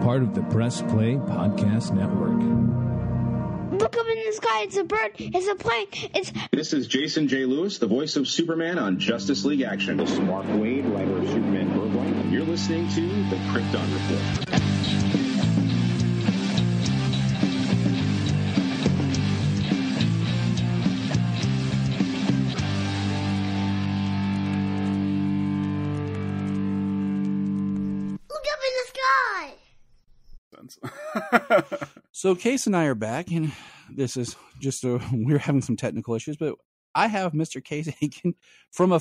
part of the Press Play Podcast Network. Look up in the sky. It's a bird. It's a plane. This is Jason J. Lewis, the voice of Superman on Justice League Action. This is Mark Wade, writer of Superman Birthright. You're listening to the Krypton Report. So Case and I are back, and this is just we're having some technical issues, but I have Mr. Case Aiken from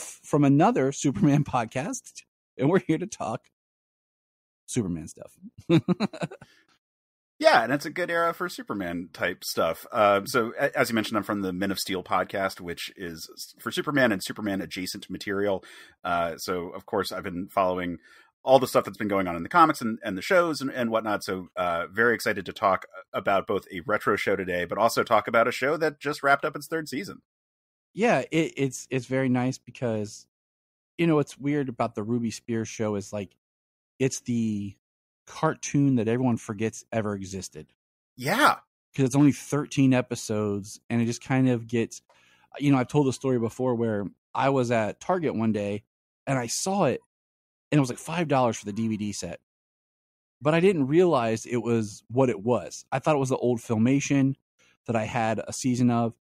another Superman podcast, and we're here to talk Superman stuff. Yeah, and it's a good era for Superman type stuff. So as you mentioned, I'm from the Men of Steel podcast, which is for Superman and Superman adjacent material. So of course I've been following all the stuff that's been going on in the comics and the shows and whatnot. So very excited to talk about both a retro show today, but also talk about a show that just wrapped up its third season. Yeah, it's very nice because, you know, what's weird about the Ruby Spears show is like, it's the cartoon that everyone forgets ever existed. Yeah. Because it's only 13 episodes and it just kind of gets, you know, I've told the story before where I was at Target one day and I saw it, and it was like $5 for the DVD set. But I didn't realize it was what it was. I thought it was the old Filmation that I had a season of,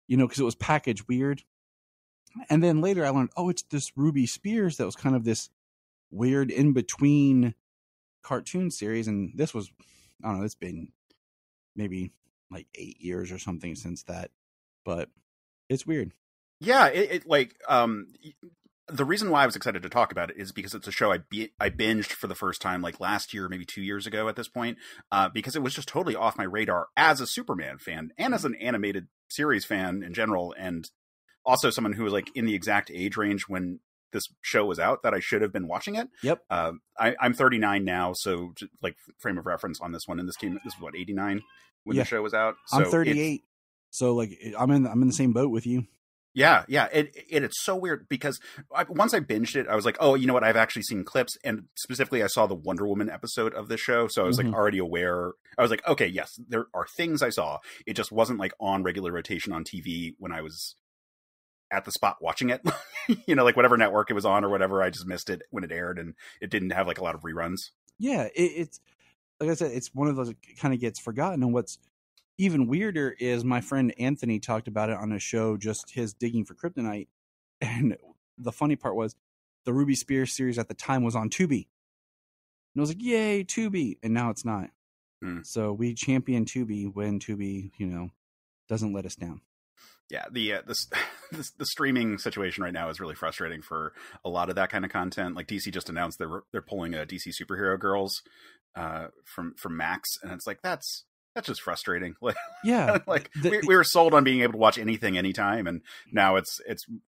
you know, because it was packaged weird. And then later I learned, oh, it's this Ruby Spears that was kind of this weird in-between cartoon series. And this was, I don't know, it's been maybe like 8 years or something since that. But it's weird. Yeah, the reason why I was excited to talk about it is because it's a show I binged for the first time like last year, maybe 2 years ago at this point, because it was just totally off my radar as a Superman fan and as an animated series fan in general, and also someone who was like in the exact age range when this show was out that I should have been watching it. Yep. I'm 39 now, so like frame of reference on this one. And this was what, 89 when the show was out. So I'm 38, so like I'm in the same boat with you. Yeah. It's so weird because once I binged it, I was like, oh, you know what? I've actually seen clips, and specifically I saw the Wonder Woman episode of this show. So I was like already aware. I was like, okay, yes, there are things I saw. It just wasn't like on regular rotation on TV when I was at the spot watching it, you know, like whatever network it was on or whatever. I just missed it when it aired, and it didn't have like a lot of reruns. Yeah. It's like I said, it's one of those that kind of gets forgotten. And what's even weirder is my friend Anthony talked about it on a show, just his digging for kryptonite. And the funny part was the Ruby Spears series at the time was on Tubi. And I was like, yay, Tubi. And now it's not. So we champion Tubi when Tubi, you know, doesn't let us down. Yeah, the streaming situation right now is really frustrating for a lot of that kind of content. Like DC just announced they're pulling a DC Superhero Girls from Max, and it's like that's just frustrating. Like, yeah, like we were sold on being able to watch anything, anytime, and now it's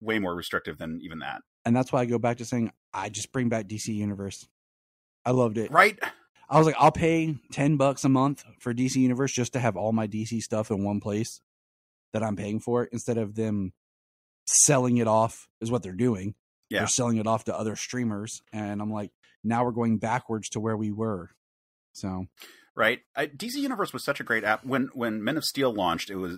way more restrictive than even that. And that's why I go back to saying I just bring back DC Universe. I loved it. Right? I was like, I'll pay $10 a month for DC Universe just to have all my DC stuff in one place that I'm paying for, instead of them selling it off is what they're doing. Yeah. They're selling it off to other streamers. And I'm like, now we're going backwards to where we were. So, right. DC Universe was such a great app. When Men of Steel launched, it was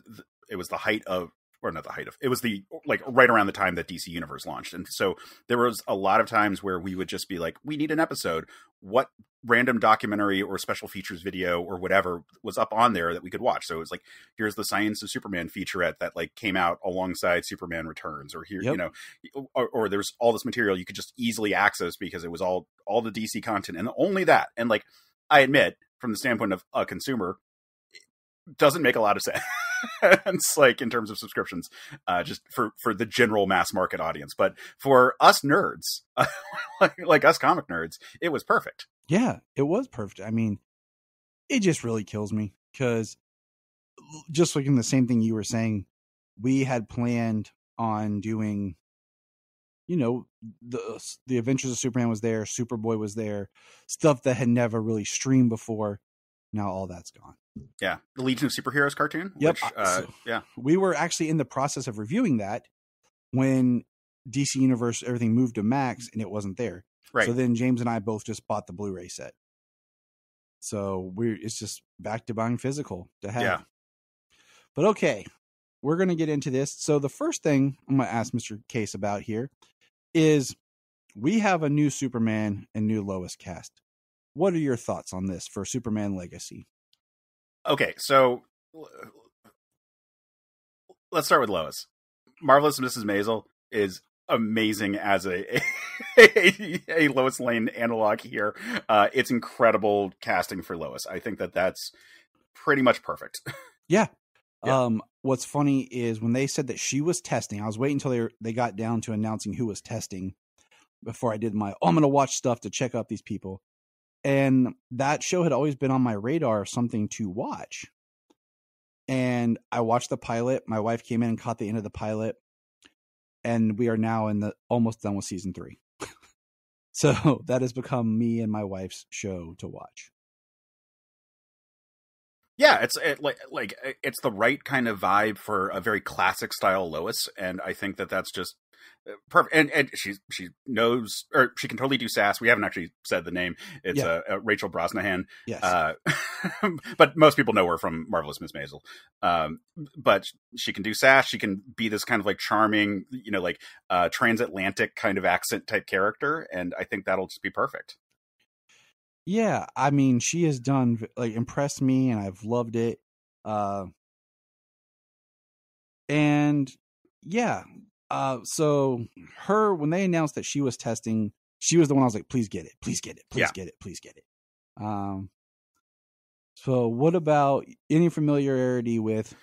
the height of, or not the height of, it was the, like right around the time that DC Universe launched. And so there was a lot of times where we would just be like, we need an episode. What random documentary or special features video or whatever was up on there that we could watch? So it was like, here's the Science of Superman featurette that like came out alongside Superman Returns, or here, you know, or there's all this material you could just easily access because it was all the DC content and only that. And like, I admit, from the standpoint of a consumer, it doesn't make a lot of sense. It's like in terms of subscriptions, just for the general mass market audience. But for us nerds, like us comic nerds, it was perfect. Yeah, it was perfect. I mean, it just really kills me because just like in the same thing you were saying, we had planned on doing, you know, the Adventures of Superman was there, Superboy was there, stuff that had never really streamed before. Now all that's gone. Yeah. The Legion of Superheroes cartoon. Yep. Which, yeah. We were actually in the process of reviewing that when DC Universe, everything moved to Max and it wasn't there. Right. So then James and I both just bought the Blu-ray set. So it's just back to buying physical to have. Yeah. But okay, we're going to get into this. So the first thing I'm going to ask Mr. Case about here is we have a new Superman and new Lois cast. What are your thoughts on this for Superman Legacy? Okay, so let's start with Lois. Marvelous Mrs. Maisel is amazing as a Lois Lane analog here. It's incredible casting for Lois. I think that's pretty much perfect. Yeah. What's funny is when they said that she was testing, I was waiting until they got down to announcing who was testing before I did I'm going to watch stuff to check out these people. And that show had always been on my radar of something to watch. And I watched the pilot. My wife came in and caught the end of the pilot. And we are now almost done with season 3. So that has become me and my wife's show to watch. Yeah, it's the right kind of vibe for a very classic style Lois, and I think that's just perfect. And she knows, or she can totally do sass. We haven't actually said the name. It's Rachel Brosnahan. Yes. But most people know her from Marvelous Miss Maisel. But she can do sass. She can be this kind of like charming, transatlantic kind of accent type character, and I think that'll just be perfect. Yeah, I mean, she has done impressed me, and I've loved it. And yeah, so when they announced that she was testing, she was the one I was like, please get it, please get it, please get it, please get it. So what about any familiarity with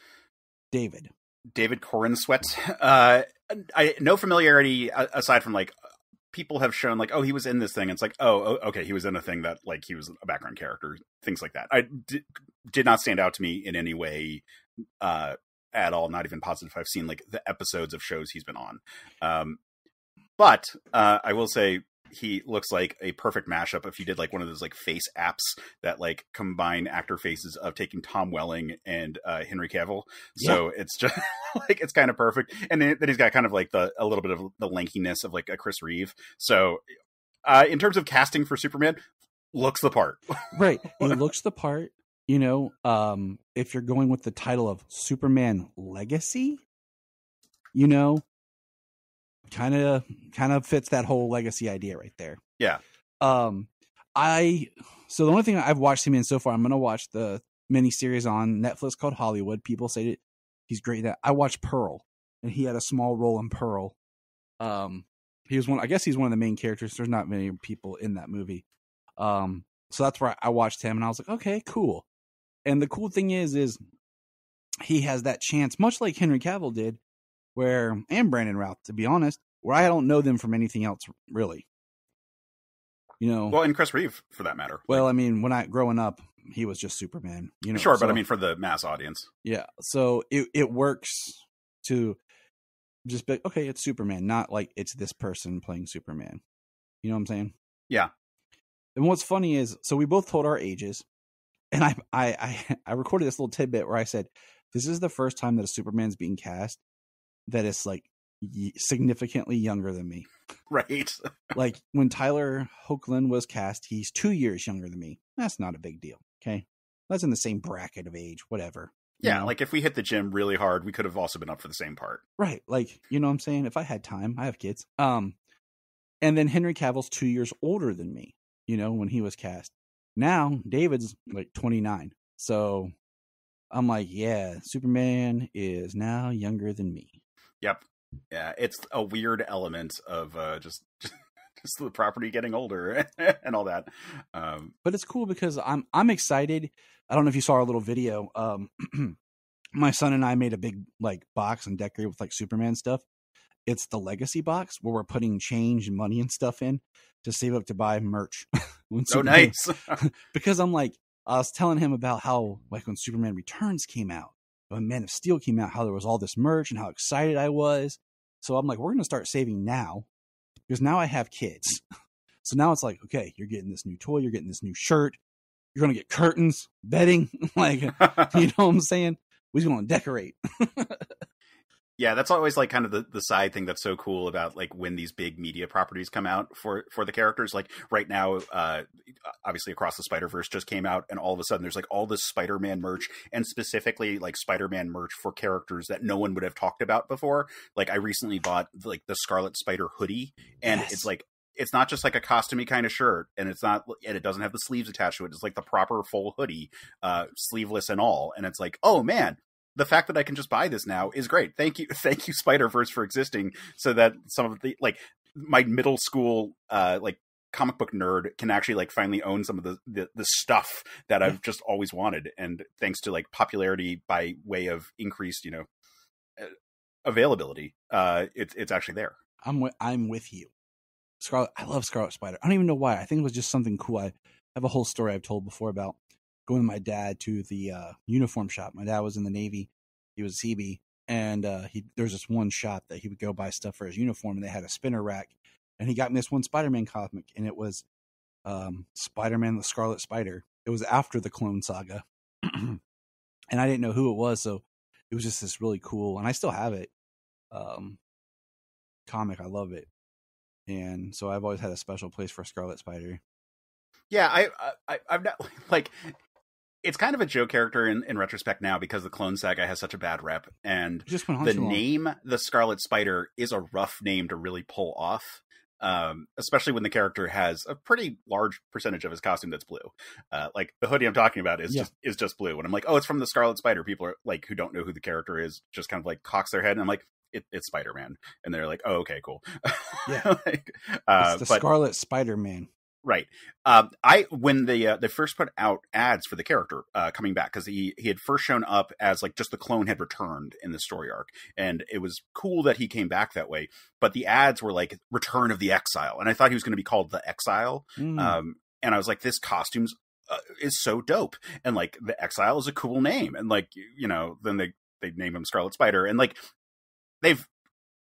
David Corenswet? No familiarity aside from people have shown oh, he was in this thing. It's okay, he was in a thing that he was a background character, things like that. I did not stand out to me in any way at all. Not even positive. I've seen the episodes of shows he's been on. But I will say he looks like a perfect mashup if you did one of those face apps that combine actor faces of taking Tom Welling and Henry Cavill. So it's just it's kind of perfect. And then he's got kind of a little bit of the lankiness of a Chris Reeve. So in terms of casting for Superman, looks the part. Right. He looks the part. If you're going with the title of Superman Legacy, kind of fits that whole legacy idea right there. Yeah. So the only thing I've watched him in so far, I'm going to watch the miniseries on Netflix called Hollywood. People say that he's great in that. I watched Pearl, and he had a small role in Pearl. He was I guess he's one of the main characters. There's not many people in that movie. So that's where I watched him, and I was like, okay, cool. And the cool thing is he has that chance, much like Henry Cavill did, and Brandon Routh, to be honest, where I don't know them from anything else, really. Well, and Chris Reeve, for that matter. Well, I mean, growing up, he was just Superman. Sure, but I mean, for the mass audience. Yeah, so it works to just be okay, it's Superman, not it's this person playing Superman. You know what I'm saying? Yeah. And what's funny is, so we both told our ages, and I recorded this little tidbit where I said, this is the first time that a Superman's being cast that is significantly younger than me. Right. When Tyler Hoechlin was cast, he's 2 years younger than me. That's not a big deal. Okay. That's in the same bracket of age, whatever. Yeah. If we hit the gym really hard, we could have also been up for the same part. Right. You know what I'm saying? If I had time, I have kids. And then Henry Cavill's 2 years older than me, when he was cast. Now David's 29. So I'm yeah, Superman is now younger than me. Yep. Yeah, it's a weird element of just the property getting older and all that. But it's cool because I'm excited. I don't know if you saw our little video. My son and I made a big box and decorated with Superman stuff. It's the legacy box where we're putting change and money and stuff in to save up to buy merch. Oh, nice. Because I was telling him about how when Superman Returns came out, when Man of Steel came out, how there was all this merch and how excited I was. So I'm we're going to start saving now because now I have kids. So now it's okay, you're getting this new toy, you're getting this new shirt, you're going to get curtains, bedding, you know what I'm saying? We're going to decorate. Yeah, that's always like kind of the side thing that's so cool about like when these big media properties come out for the characters. Like right now, obviously Across the Spider-Verse just came out, and all of a sudden there's like all this Spider-Man merch, and specifically like Spider-Man merch for characters that no one would have talked about before. Like I recently bought like the Scarlet Spider hoodie, and Yes. it's like, it's not just like a costumey kind of shirt, and it doesn't have the sleeves attached to it. It's like the proper full hoodie, sleeveless and all. And it's like, oh man, the fact that I can just buy this now is great. Thank you, Spider-Verse, for existing, so that some of the like my middle school like comic book nerd can actually like finally own some of the stuff that I've just always wanted. And thanks to like popularity by way of increased, availability, it's actually there. I'm with you. Scarlet, I love Scarlet Spider. I don't even know why. I think it was just something cool. I have a whole story I've told before about going with my dad to the uniform shop. My dad was in the Navy. He was a CB, and there's this one shop that he would go buy stuff for his uniform, and they had a spinner rack. And he got me this one Spider-Man comic, and it was Spider-Man the Scarlet Spider. It was after the Clone Saga, and I didn't know who it was, so it was just this really cool, and I still have it, comic. I love it. And so I've always had a special place for Scarlet Spider. Yeah, I've not like, it's kind of a joke character in retrospect now because the Clone Saga has such a bad rep, and Just went on the too long. name the Scarlet Spider is a rough name to really pull off. Especially when the character has a pretty large percentage of his costume that's blue. Like the hoodie I'm talking about is just blue. And I'm like, oh, it's from the Scarlet Spider. People are like, who don't know who the character is, just kind of like cocks their head, and I'm like, it's Spider-Man, and they're like, oh, okay, cool. Yeah, like, it's the Scarlet Spider-Man. Right. When they first put out ads for the character coming back, because he had first shown up as like just the clone had returned in the story arc, and it was cool that he came back that way. But the ads were like Return of the Exile, and I thought he was going to be called the Exile. And I was like, this costume's is so dope, and like the Exile is a cool name, and like then they name him Scarlet Spider, and like they've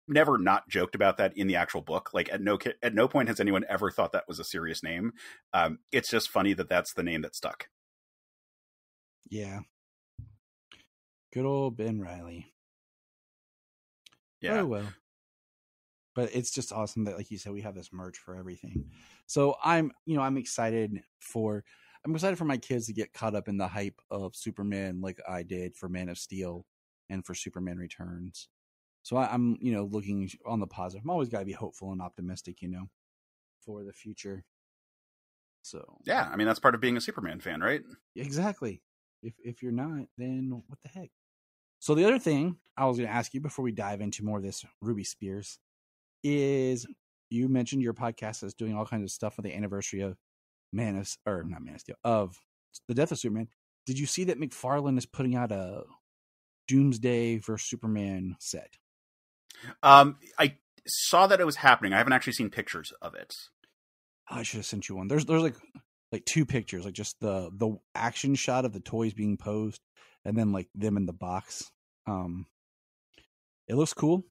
never not joked about that in the actual book. Like at no point has anyone ever thought that was a serious name. It's just funny that that's the name that stuck. Yeah. Good old Ben Reilly. Yeah. Oh, well. But it's just awesome that, like you said, we have this merch for everything. So I'm excited for my kids to get caught up in the hype of Superman like I did for Man of Steel and for Superman Returns. So I'm, looking on the positive. I'm always got to be hopeful and optimistic, for the future. So yeah, I mean, that's part of being a Superman fan, right? Exactly. If you're not, then what the heck? So the other thing I was going to ask you before we dive into more of this Ruby Spears is, you mentioned your podcast is doing all kinds of stuff for the anniversary of of the death of Superman. Did you see that McFarlane is putting out a Doomsday versus Superman set? I saw that it was happening. I haven't actually seen pictures of it. I should have sent you one. There's like two pictures, like just the action shot of the toys being posed, and then like them in the box. It looks cool.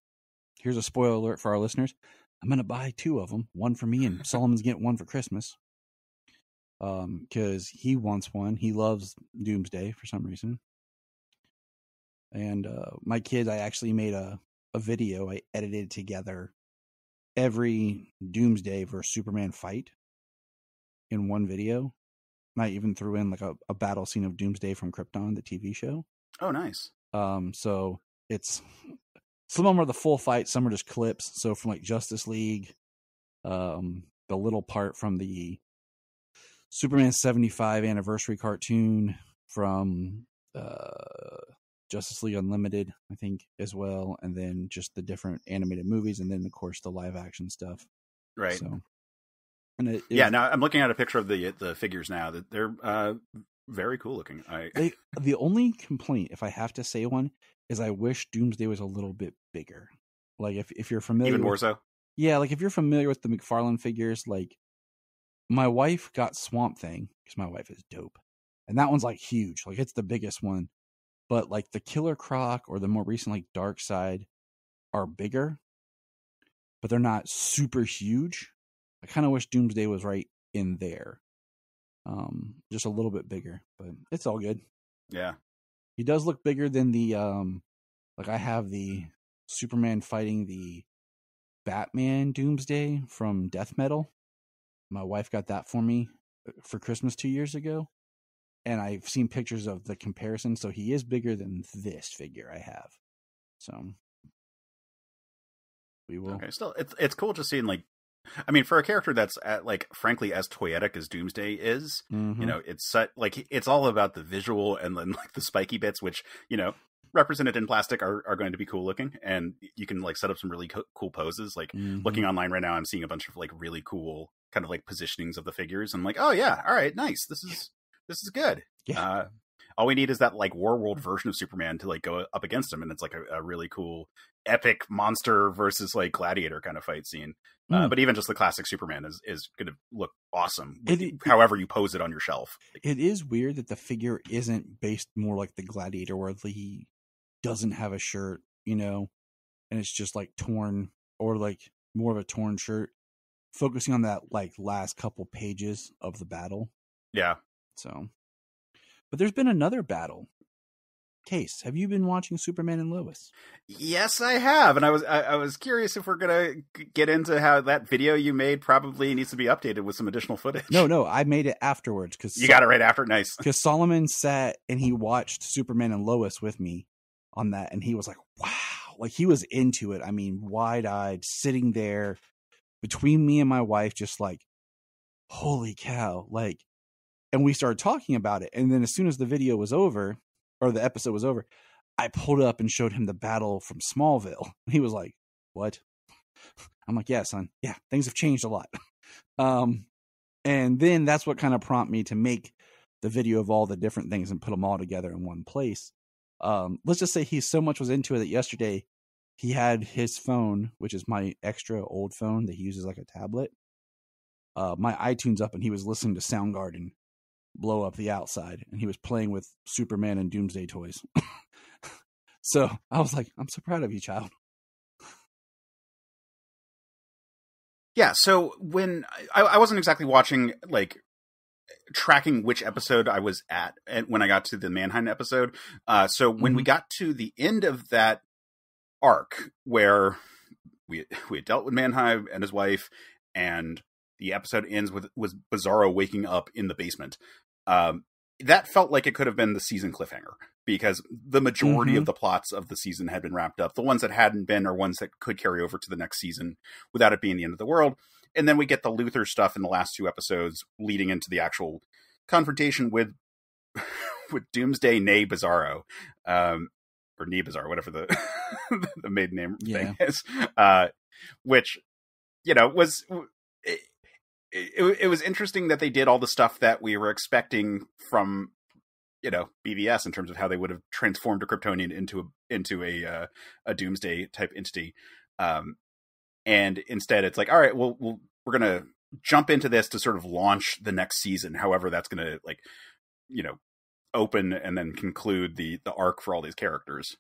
Here's a spoiler alert for our listeners. I'm gonna buy 2 of them, one for me, and Solomon's getting one for Christmas. Because he wants one. He loves Doomsday for some reason. And my kids, I actually made a video. I edited together every Doomsday versus Superman fight in one video. And I even threw in like a battle scene of Doomsday from Krypton, the TV show. Oh, nice. So it's, some of them are the full fight, some are just clips. So from like Justice League, the little part from the Superman 75 anniversary cartoon, from Justice League Unlimited, I think, as well, and then just the different animated movies, and then of course the live action stuff. Right. So, and now I'm looking at a picture of the figures now. That they're very cool looking. The only complaint, if I have to say one, is I wish Doomsday was a little bit bigger. Like if you're familiar, even more so. Yeah, like if you're familiar with the McFarlane figures, like my wife got Swamp Thing because my wife is dope, and that one's like huge, like it's the biggest one. But like the Killer Croc or the more recent like Dark Side are bigger, but they're not super huge. I kind of wish Doomsday was right in there, just a little bit bigger, but it's all good. Yeah, he does look bigger than the like I have the Superman fighting the Batman Doomsday from Death Metal. My wife got that for me for Christmas 2 years ago. And I've seen pictures of the comparison. So he is bigger than this figure I have. So we will. Okay, still, it's cool just seeing, like, I mean, for a character that's like, frankly, as toyetic as Doomsday is, Mm-hmm. you know, it's like, it's all about the visual, and then like the spiky bits, which, you know, represented in plastic are going to be cool looking, and you can like set up some really cool poses. Like Mm-hmm. looking online right now, I'm seeing a bunch of like really cool kind of like positionings of the figures. I'm like, oh yeah, all right, nice. This is good. Yeah. All we need is that like War World version of Superman to like go up against him, and it's like a really cool epic monster versus like gladiator kind of fight scene. But even just the classic Superman is going to look awesome, however you pose it on your shelf. It is weird that the figure isn't based more like the gladiator, where he doesn't have a shirt, you know, and it's just like torn, or like more of a torn shirt, focusing on that like last couple pages of the battle. Yeah. So, but there's been another battle. Case, have you been watching Superman and Lois? Yes, I have, and I was curious if we're gonna get into how that video you made probably needs to be updated with some additional footage. No, I made it afterwards because you got it right after. Nice, because Solomon sat and he watched Superman and Lois with me on that, and he was like, "Wow!" Like he was into it. I mean, wide-eyed, sitting there between me and my wife, just like, "Holy cow!" Like, and we started talking about it, and then as soon as the video was over, or the episode was over, I pulled up and showed him the battle from Smallville. He was like, "What?" I'm like, "Yeah, son. Yeah, things have changed a lot." And then that's what kind of prompted me to make the video of all the different things and put them all together in one place. Let's just say he so much was into it that yesterday he had his phone, which is my extra old phone that he uses like a tablet, my iTunes up, and he was listening to Soundgarden blow up the outside, and he was playing with Superman and Doomsday toys. So I was like, I'm so proud of you, child. Yeah, so when I wasn't exactly watching, like, tracking which episode I was at when I got to the Mannheim episode. So when we got to the end of that arc, where we had dealt with Mannheim and his wife, and the episode ends with Bizarro waking up in the basement. That felt like it could have been the season cliffhanger, because the majority of the plots of the season had been wrapped up. The ones that hadn't been are ones that could carry over to the next season without it being the end of the world. And then we get the Luthor stuff in the last two episodes leading into the actual confrontation with Doomsday Nee Bizarro, or Nee Bizarro, whatever the the maiden name thing is, which, you know, was... It was interesting that they did all the stuff that we were expecting from, you know, BVS in terms of how they would have transformed a Kryptonian into a Doomsday type entity, and instead it's like, all right, we're gonna jump into this to sort of launch the next season, however that's gonna, like, you know, open and then conclude the arc for all these characters.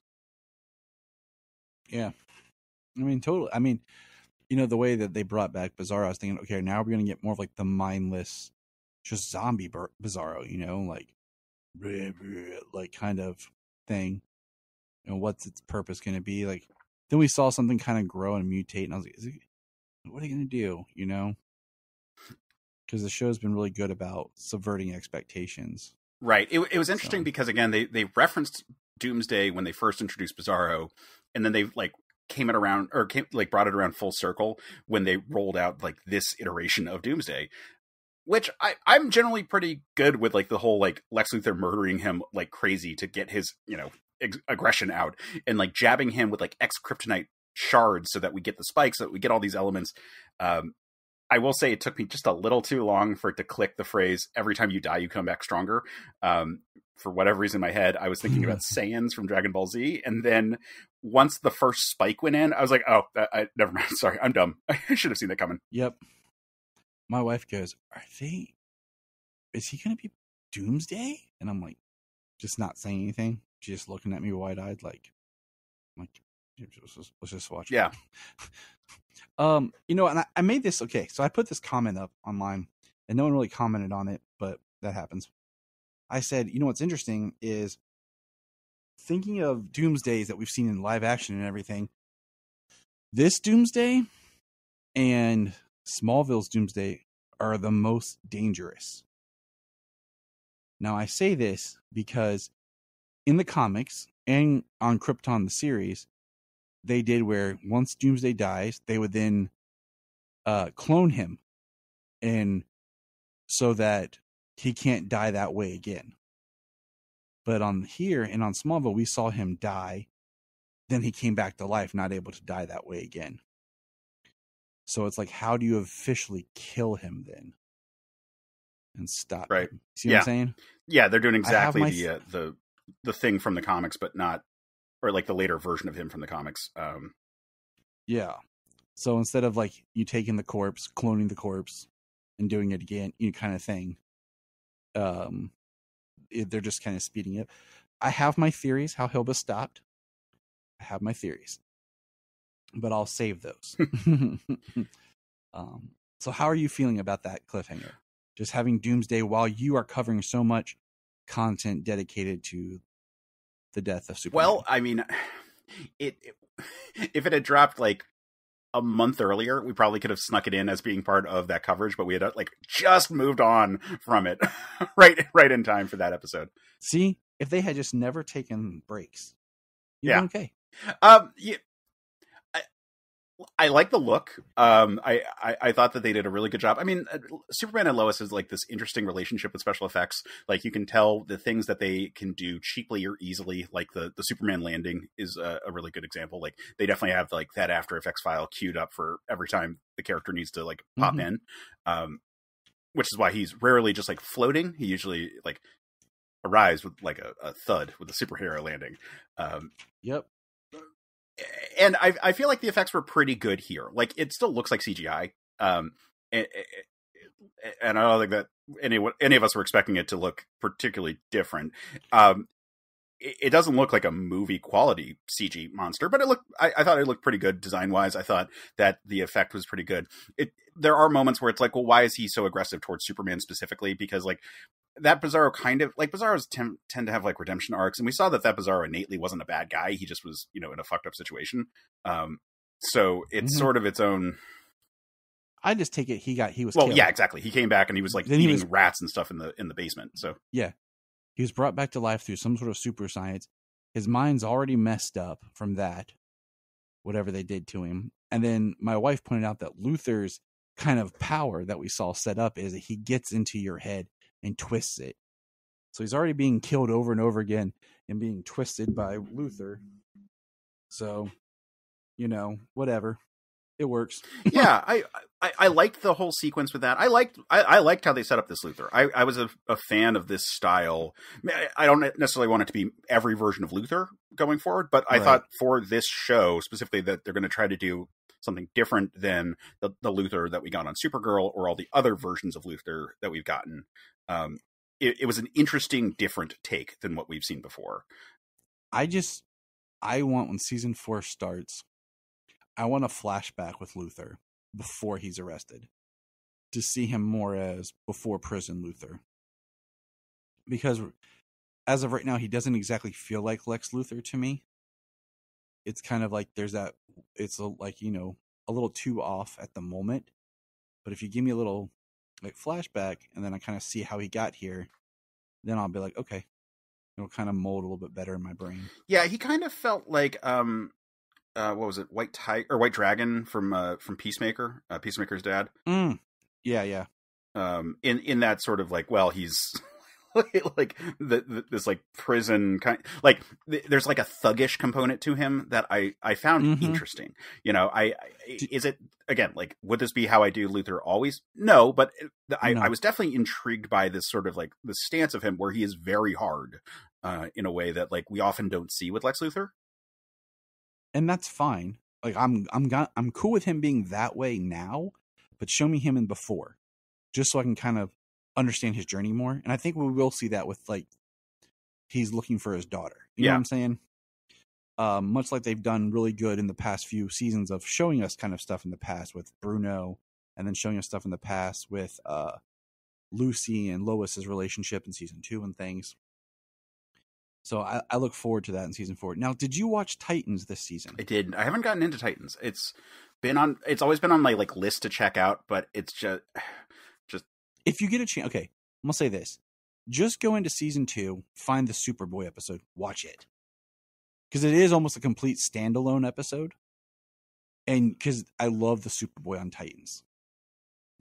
Yeah, I mean, totally. I mean, you know, the way that they brought back Bizarro, I was thinking, okay, now we're going to get more of like the mindless, just zombie Bizarro, you know, like, like kind of thing. And what's its purpose going to be? Like, then we saw something kind of grow and mutate, and I was like, what are you going to do? You know? Because the show's been really good about subverting expectations. Right. It was interesting because, again, they referenced Doomsday when they first introduced Bizarro, and then they like brought it around full circle when they rolled out like this iteration of Doomsday, which I'm generally pretty good with, like the whole like Lex Luthor murdering him like crazy to get his, you know, aggression out, and like jabbing him with like kryptonite shards so that we get the spikes, so that we get all these elements. I will say it took me just a little too long for it to click the phrase, every time you die, you come back stronger. For whatever reason in my head, I was thinking about Saiyans from Dragon Ball Z. And then once the first spike went in, I was like, oh, never mind. Sorry, I'm dumb. I should have seen that coming. Yep. My wife goes, is he going to be Doomsday? And I'm like, just not saying anything. She's just looking at me wide-eyed, like, let's just watch it. Yeah. You know, and I made this, okay, so I put this comment up online, and no one really commented on it, but that happens. I said, you know, what's interesting is thinking of Doomsdays that we've seen in live action and everything, This Doomsday and Smallville's Doomsday are the most dangerous. Now, I say this because in the comics and on Krypton, the series, they did where once Doomsday dies, they would then clone him, and so that he can't die that way again. But on here and on Smallville, we saw him die. Then he came back to life, not able to die that way again. So it's like, how do you officially kill him then? And stop him? See what I'm saying? Yeah, they're doing exactly the thing from the comics, but not, or like the later version of him from the comics. Yeah. So instead of like you taking the corpse, cloning the corpse, and doing it again, kind of thing, they're just kind of speeding it. I have my theories how Hilba stopped. I have my theories, but I'll save those. So how are you feeling about that cliffhanger? Just having Doomsday while you are covering so much content dedicated to the death of Superman. Well, I mean, if it had dropped like a month earlier, we probably could have snuck it in as being part of that coverage, but we had like just moved on from it right in time for that episode. See, if they had just never taken breaks, you'd be okay. Yeah, I like the look. I thought that they did a really good job. I mean, Superman and Lois is like this interesting relationship with special effects. Like you can tell the things that they can do cheaply or easily. Like the Superman landing is a really good example. Like they definitely have like that After Effects file queued up for every time the character needs to like pop in. Which is why he's rarely just like floating. He usually like arrives with like a thud with a superhero landing. Yep. And I feel like the effects were pretty good here. Like it still looks like CGI, and I don't think that any of us were expecting it to look particularly different. It doesn't look like a movie quality CG monster, but I thought it looked pretty good design wise. I thought that the effect was pretty good. There are moments where it's like, well, why is he so aggressive towards Superman specifically? Because like that Bizarro kind of like Bizarros tend to have like redemption arcs, and we saw that Bizarro innately wasn't a bad guy. He just was, in a fucked up situation. So it's sort of its own. I just take it he was well, killed. Yeah, exactly. He came back and he was like eating rats and stuff in the basement. So yeah, he was brought back to life through some sort of super science. His mind's already messed up from that, whatever they did to him. And then my wife pointed out that Luthor's kind of power that we saw set up is that he gets into your head and twists it. So he's already being killed over and over again and being twisted by Luthor. So, whatever. It works. Yeah, I liked the whole sequence with that. I liked how they set up this Luthor. I was a fan of this style. I don't necessarily want it to be every version of Luthor going forward, but I thought for this show specifically that they're going to try to do something different than the Luthor that we got on Supergirl or all the other versions of Luthor that we've gotten. It was an interesting, different take than what we've seen before. I want, when season 4 starts, I want a flashback with Luthor before he's arrested to see him more as before prison Luthor. Because as of right now, he doesn't exactly feel like Lex Luthor to me. It's kind of like there's that, it's a little too off at the moment. But if you give me a little like flashback and then I kind of see how he got here, then I'll be like, okay, it'll kind of mold a little bit better in my brain. Yeah, he kind of felt like what was it, White Dragon from Peacemaker, Peacemaker's dad. Yeah. In that sort of like, well, he's like this like prison kind, like there's like a thuggish component to him that I found interesting. Is it again like, would this be how I do Luthor always? No, but I was definitely intrigued by this sort of like the stance of him where he is very hard in a way that like we often don't see with Lex Luthor. And that's fine. Like I'm cool with him being that way now, but show me him in before, just so I can kind of understand his journey more. And I think we will see that with like he's looking for his daughter. You know what I'm saying? Much like they've done really good in the past few seasons of showing us kind of stuff in the past with Bruno, and then showing us stuff in the past with Lucy and Lois's relationship in season 2 and things. So I look forward to that in season 4. Now, did you watch Titans this season? I did. I haven't gotten into Titans. It's always been on my like list to check out, but it's just if you get a chance, okay, I'm gonna say this: just go into season 2, find the Superboy episode, watch it, because it is almost a complete standalone episode. And because I love the Superboy on Titans,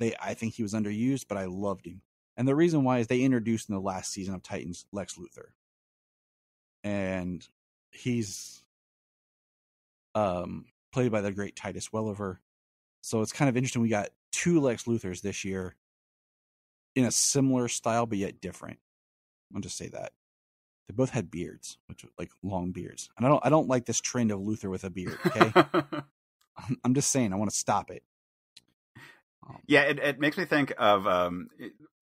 I think he was underused, but I loved him. And the reason why is they introduced in the last season of Titans Lex Luthor, and he's played by the great Titus Welliver. So it's kind of interesting. We got 2 Lex Luthors this year in a similar style, but yet different. I'll just say that they both had beards, which like long beards, and I don't like this trend of Luthor with a beard. Okay, I'm just saying I want to stop it. Yeah, it makes me think of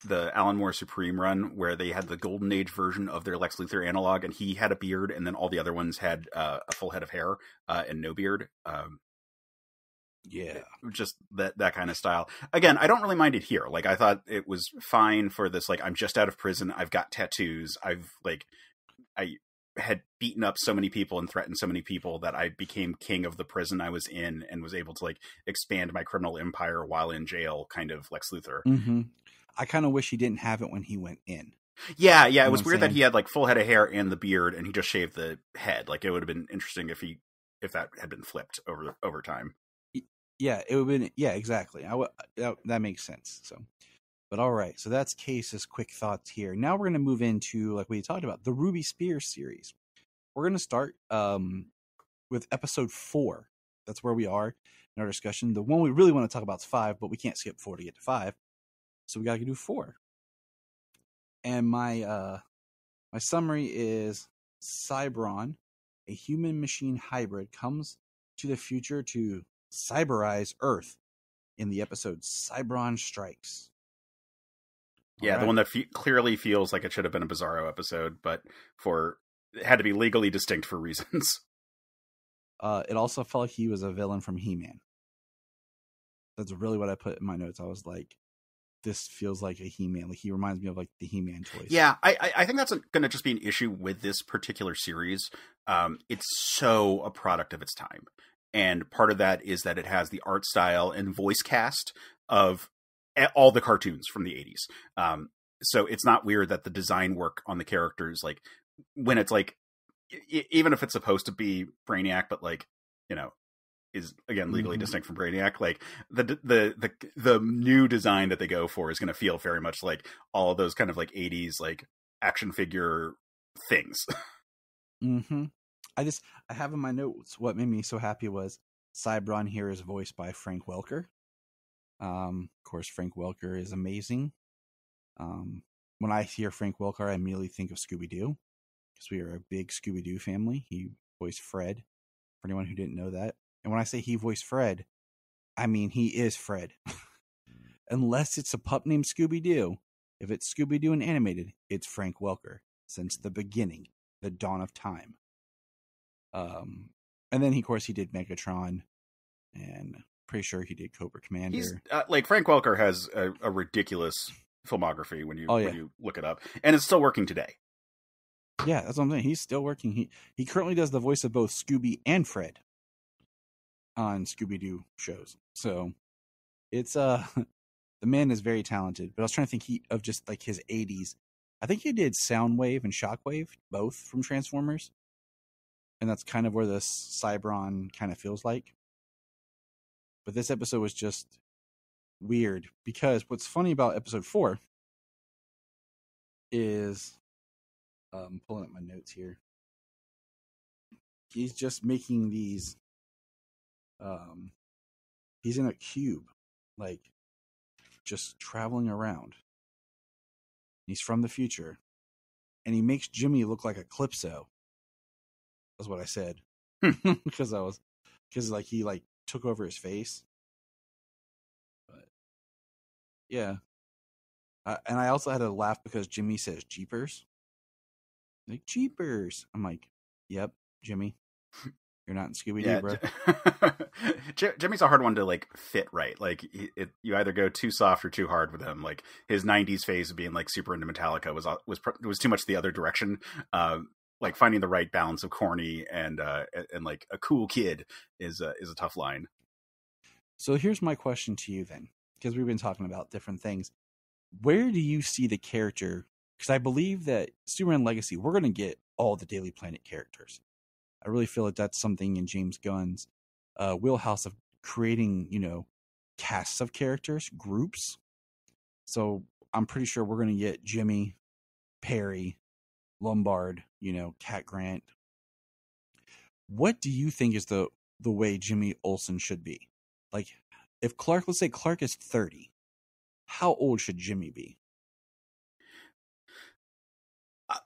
the Alan Moore Supreme run, where they had the Golden Age version of their Lex Luthor analog, and he had a beard, and then all the other ones had a full head of hair and no beard. Yeah, just that kind of style. Again, I don't really mind it here. Like, I thought it was fine for this. Like, I'm just out of prison. I've got tattoos. I had beaten up so many people and threatened so many people that I became king of the prison I was in and was able to like expand my criminal empire while in jail, kind of Lex Luthor. Mm-hmm. I kind of wish he didn't have it when he went in. Yeah. It was weird that he had like full head of hair and the beard, and he just shaved the head. Like, it would have been interesting if that had been flipped over time. Yeah, it would have been. Yeah, exactly. That makes sense. So, but all right. So that's Case's quick thoughts here. Now we're going to move into, like we talked about, the Ruby Spears series. We're going to start with episode 4. That's where we are in our discussion. The one we really want to talk about is 5, but we can't skip 4 to get to 5. So we got to do 4. And my summary is Cybron, a human-machine hybrid, comes to the future to cyberize Earth in the episode Cybron Strikes. Yeah, right. The one that clearly feels like it should have been a Bizarro episode, but it had to be legally distinct for reasons. It also felt like he was a villain from He-Man. That's really what I put in my notes. I was like, this feels like a He-Man. Like, he reminds me of like the He-Man toys. Yeah, I think that's going to just be an issue with this particular series. It's so a product of its time. And part of that is that it has the art style and voice cast of all the cartoons from the 80s. So it's not weird that the design work on the characters, like when it's like, even if it's supposed to be Brainiac, but like, is again legally distinct from Brainiac, like the new design that they go for is going to feel very much like all of those kind of like 80s like action figure things. Mm-hmm. I have in my notes, what made me so happy was Cybron here is voiced by Frank Welker. Of course, Frank Welker is amazing. When I hear Frank Welker, I immediately think of Scooby-Doo, because we are a big Scooby-Doo family. He voiced Fred, for anyone who didn't know that. And when I say he voiced Fred, I mean he is Fred. Unless it's a pup named Scooby-Doo. If it's Scooby-Doo and animated, it's Frank Welker, since the beginning, the dawn of time. And then, of course, he did Megatron, and pretty sure he did Cobra Commander. He's, like, Frank Welker has a ridiculous filmography when you look it up, and it's still working today. Yeah, that's what I'm saying. He's still working. He currently does the voice of both Scooby and Fred on Scooby-Doo shows. So it's the man is very talented. But I was trying to think of just like his 80s. I think he did Soundwave and Shockwave, both from Transformers. And that's kind of where this Cybron kind of feels like. But this episode was just weird, because what's funny about episode 4 is, pulling up my notes here. He's just making these, he's in a cube, like just traveling around. He's from the future, and he makes Jimmy look like a Calypso. That's what I said. because like he like took over his face. But yeah. And I also had to laugh because Jimmy says Jeepers. Like, Jeepers. I'm like, yep, Jimmy. You're not in Scooby-Doo, bro. Jimmy's a hard one to like fit right. Like, you either go too soft or too hard with him. Like, his 90s phase of being like super into Metallica was too much the other direction. like finding the right balance of corny and like a cool kid is a tough line. So here's my question to you then, because we've been talking about different things. Where do you see the character? Because I believe that Superman Legacy, we're going to get all the Daily Planet characters. I really feel like that's something in James Gunn's wheelhouse of creating, casts of characters, groups. So I'm pretty sure we're going to get Jimmy, Perry, Lombard, Cat Grant. What do you think is the way Jimmy Olsen should be? Like, if Clark, let's say Clark is 30, how old should Jimmy be?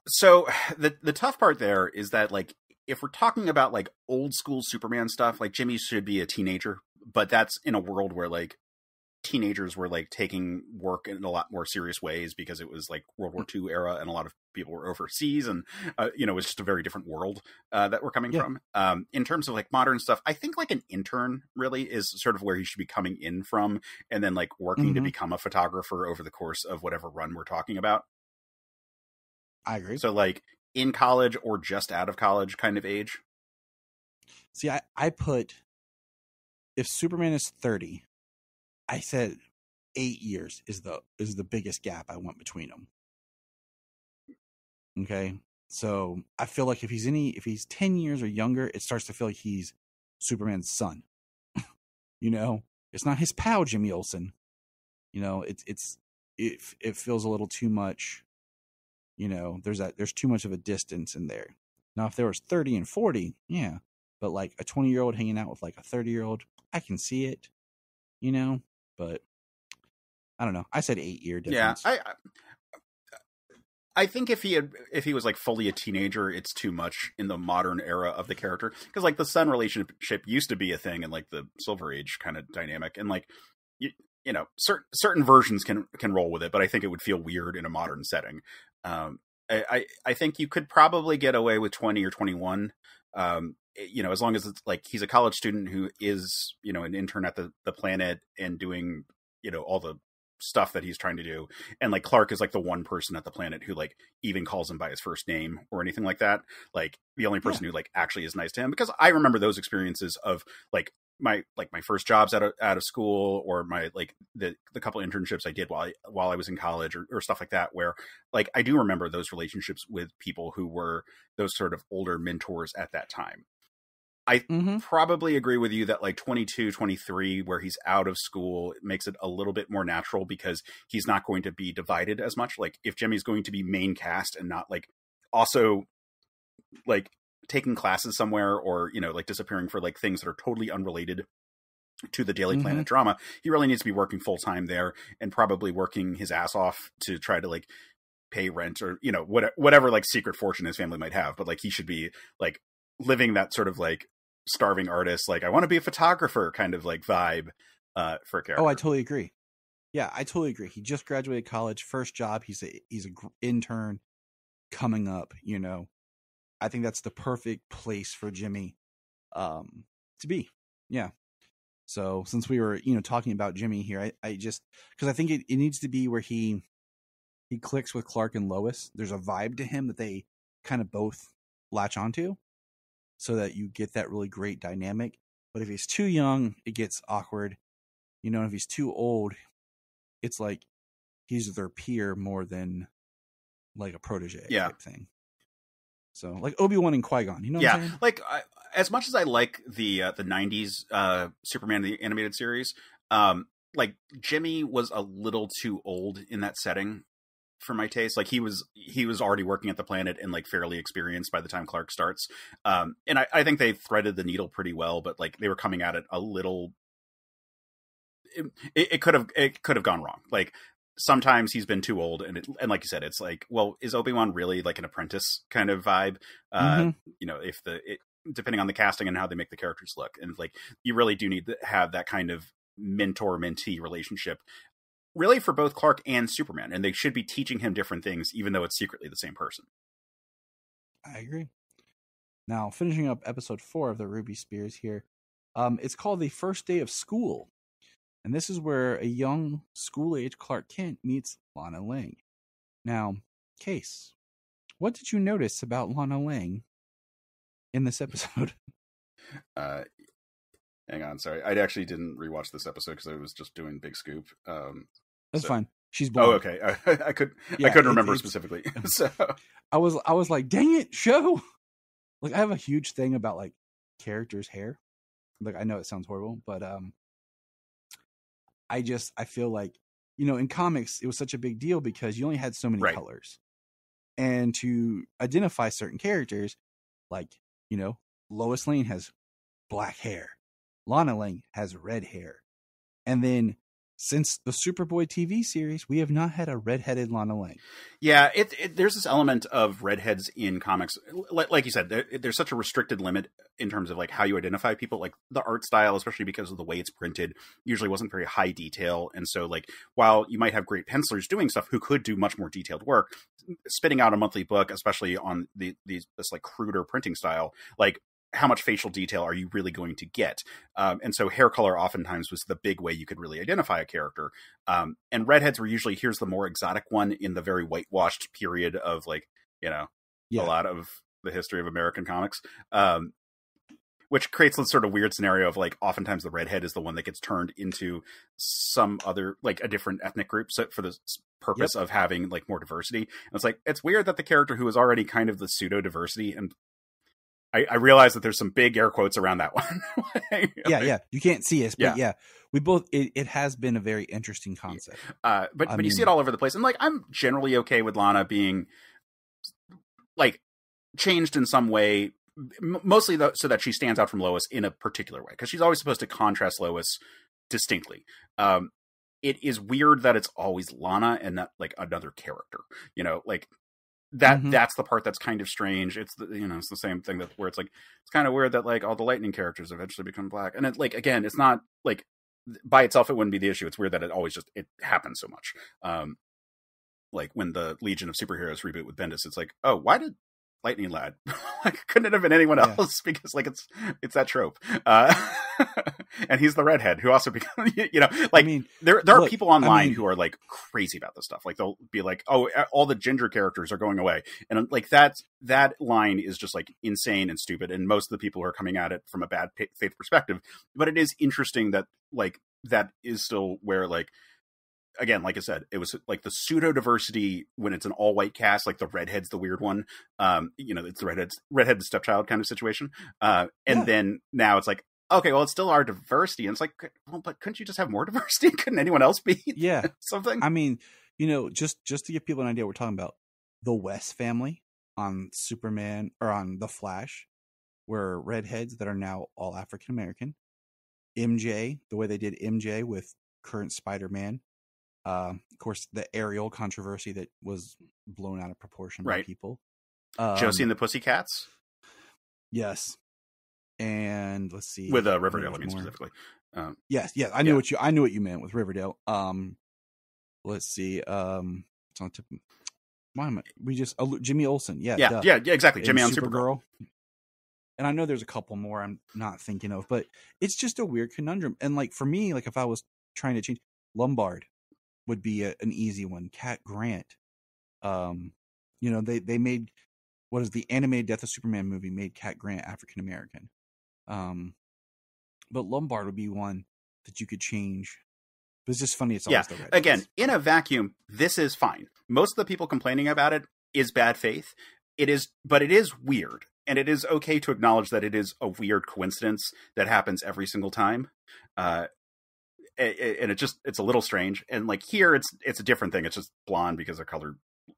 So the tough part there is that, like, if we're talking about like old school Superman stuff, like Jimmy should be a teenager, but that's in a world where like teenagers were like taking work in a lot more serious ways because it was like World War II era and a lot of people were overseas and it was just a very different world that we're coming from. In terms of like modern stuff, I think like an intern really is sort of where he should be coming in from, and then like working to become a photographer over the course of whatever run we're talking about. I agree. So like in college or just out of college kind of age. See, I put, if Superman is 30, I said 8 years is the biggest gap I want between them. Okay. So I feel like if he's 10 years or younger, it starts to feel like he's Superman's son. It's not his pal, Jimmy Olsen. It feels a little too much. There's too much of a distance in there. Now, if there was 30 and 40, yeah, but like a 20-year-old hanging out with like a 30-year-old, I can see it, but I don't know. I said 8-year difference. Yeah, I think if he was like fully a teenager, it's too much in the modern era of the character, because like the son relationship used to be a thing in like the Silver Age kind of dynamic, and like certain versions can roll with it, but I think it would feel weird in a modern setting. I think you could probably get away with 20 or 21, as long as it's like he's a college student who is, an intern at the planet and doing, all the stuff that he's trying to do. And like Clark is like the one person at the planet who like even calls him by his first name or anything like that. Like the only person who like actually is nice to him, because I remember those experiences of like my first jobs out of school, or my like the couple internships I did while I was in college or stuff like that, where like I do remember those relationships with people who were those sort of older mentors at that time. I probably agree with you that like 22, 23, where he's out of school, it makes it a little bit more natural because he's not going to be divided as much. Like if Jimmy's going to be main cast and not like also like taking classes somewhere, or like disappearing for like things that are totally unrelated to the Daily Planet drama, he really needs to be working full time there and probably working his ass off to try to like pay rent or whatever like secret fortune his family might have. But like he should be like living that sort of like starving artist, like I want to be a photographer kind of like vibe for a character. Oh, I totally agree. Yeah, I totally agree. He just graduated college, first job. He's a intern coming up. I think that's the perfect place for Jimmy to be. Yeah. So since we were talking about Jimmy here, I just, because I think it needs to be where he clicks with Clark and Lois. There's a vibe to him that they kind of both latch onto, so that you get that really great dynamic. But if he's too young, it gets awkward. If he's too old, it's like he's their peer more than like a protege type thing. So like Obi-Wan and Qui-Gon, what I'm saying? Like as much as I like the 90s Superman the animated series, like Jimmy was a little too old in that setting for my taste. Like he was already working at the planet and like fairly experienced by the time Clark starts. And I think they threaded the needle pretty well, but like they were coming at it a little. It could have gone wrong. Like sometimes he's been too old, and like you said, it's like, well, is Obi-Wan really like an apprentice kind of vibe? If depending on the casting and how they make the characters look, and like you really do need to have that kind of mentor-mentee relationship, really, for both Clark and Superman, and they should be teaching him different things, even though it's secretly the same person. I agree. Now, finishing up episode 4 of the Ruby Spears here, it's called The First Day of School. And this is where a young school-age Clark Kent meets Lana Lang. Now, Case, what did you notice about Lana Lang in this episode? Hang on, sorry. I actually didn't rewatch this episode because I was just doing Big Scoop. That's fine. She's blonde. Oh, okay. I couldn't remember specifically. So I was like, dang it, show. Like, I have a huge thing about like characters' hair. Like, I know it sounds horrible, but I feel like, in comics it was such a big deal because you only had so many colors, and to identify certain characters, like Lois Lane has black hair. Lana Lang has red hair. And then since the Superboy TV series, we have not had a redheaded Lana Lang. Yeah, there's this element of redheads in comics. Like you said, there's such a restricted limit in terms of like how you identify people. Like the art style, especially because of the way it's printed, usually wasn't very high detail. And so like, while you might have great pencilers doing stuff who could do much more detailed work, spitting out a monthly book, especially on this like cruder printing style, like, how much facial detail are you really going to get? And so hair color oftentimes was the big way you could really identify a character. And redheads were usually, here's the more exotic one in the very whitewashed period of like, a lot of the history of American comics. Which creates this sort of weird scenario of like, oftentimes the redhead is the one that gets turned into some other, like a different ethnic group for the purpose of having like more diversity. And it's like, it's weird that the character who is already kind of the pseudo diversity, and I realize that there's some big air quotes around that one. Yeah. You can't see us, but we both, it has been a very interesting concept. But you see it all over the place. And like, I'm generally okay with Lana being like changed in some way, mostly so that she stands out from Lois in a particular way. Cause she's always supposed to contrast Lois distinctly. It is weird that it's always Lana and not like another character, like, that's the part that's kind of strange. It's it's the same thing where it's like, it's kind of weird that like all the Lightning characters eventually become black. And it, like, again, it's not like by itself, it wouldn't be the issue. It's weird that it always it happens so much. Like when the Legion of Superheroes reboot with Bendis, it's like, oh, why did Lightning Lad? Like, couldn't it have been anyone else? Because like, it's that trope. And he's the redhead who also becomes, like, I mean, there are people online who are like crazy about this stuff. Like they'll be like, oh, all the ginger characters are going away. And like that line is just like insane and stupid. And most of the people are coming at it from a bad faith perspective, but it is interesting that like, that is still where like, again, like I said, it was like the pseudo diversity when it's an all white cast, like the redhead's the weird one. It's the redhead stepchild kind of situation. And then now it's like, okay, well, it's still our diversity. And it's like, well, but couldn't you just have more diversity? Couldn't anyone else be something? I mean, just to give people an idea, we're talking about the West family on Superman or on The Flash were redheads that are now all African American. MJ, the way they did MJ with current Spider-Man. Of course, the Ariel controversy that was blown out of proportion by people. Josie and the Pussycats? Yes. And let's see. With Riverdale, I mean, specifically. Yes. I knew what you meant with Riverdale. Let's see. It's on tip. Why am I? Jimmy Olsen. Yeah, exactly. Jimmy on Supergirl. And I know there's a couple more I'm not thinking of, but it's just a weird conundrum. And like for me, like if I was trying to change, Lombard would be an easy one. Cat Grant. They made, what is the animated Death of Superman movie made Cat Grant African American. But Lombard would be one that you could change. But it's just funny. It's always the red. Again, in a vacuum, this is fine. Most of the people complaining about it is bad faith. But it is weird. And it is okay to acknowledge that it is a weird coincidence that happens every single time. And it's a little strange. And like here, it's a different thing. It's just blonde because their color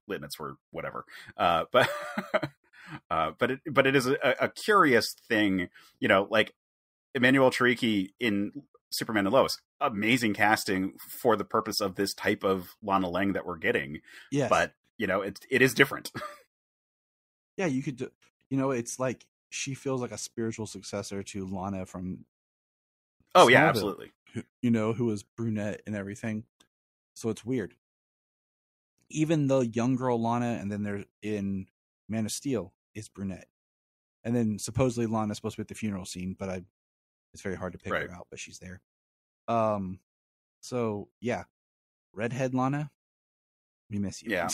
limits were whatever. But it is a curious thing, like Emmanuel Chariki in Superman and Lois, amazing casting for the purpose of this type of Lana Lang that we're getting. Yes. But it is different. Yeah, you could do, it's like she feels like a spiritual successor to Lana from Smallville, yeah, absolutely. Who was brunette and everything. So it's weird. Even the young girl Lana, and then there's in Man of Steel is brunette. And then supposedly Lana's supposed to be at the funeral scene, but it's very hard to pick her out, but she's there. So yeah. Redhead Lana, we miss you. Yeah.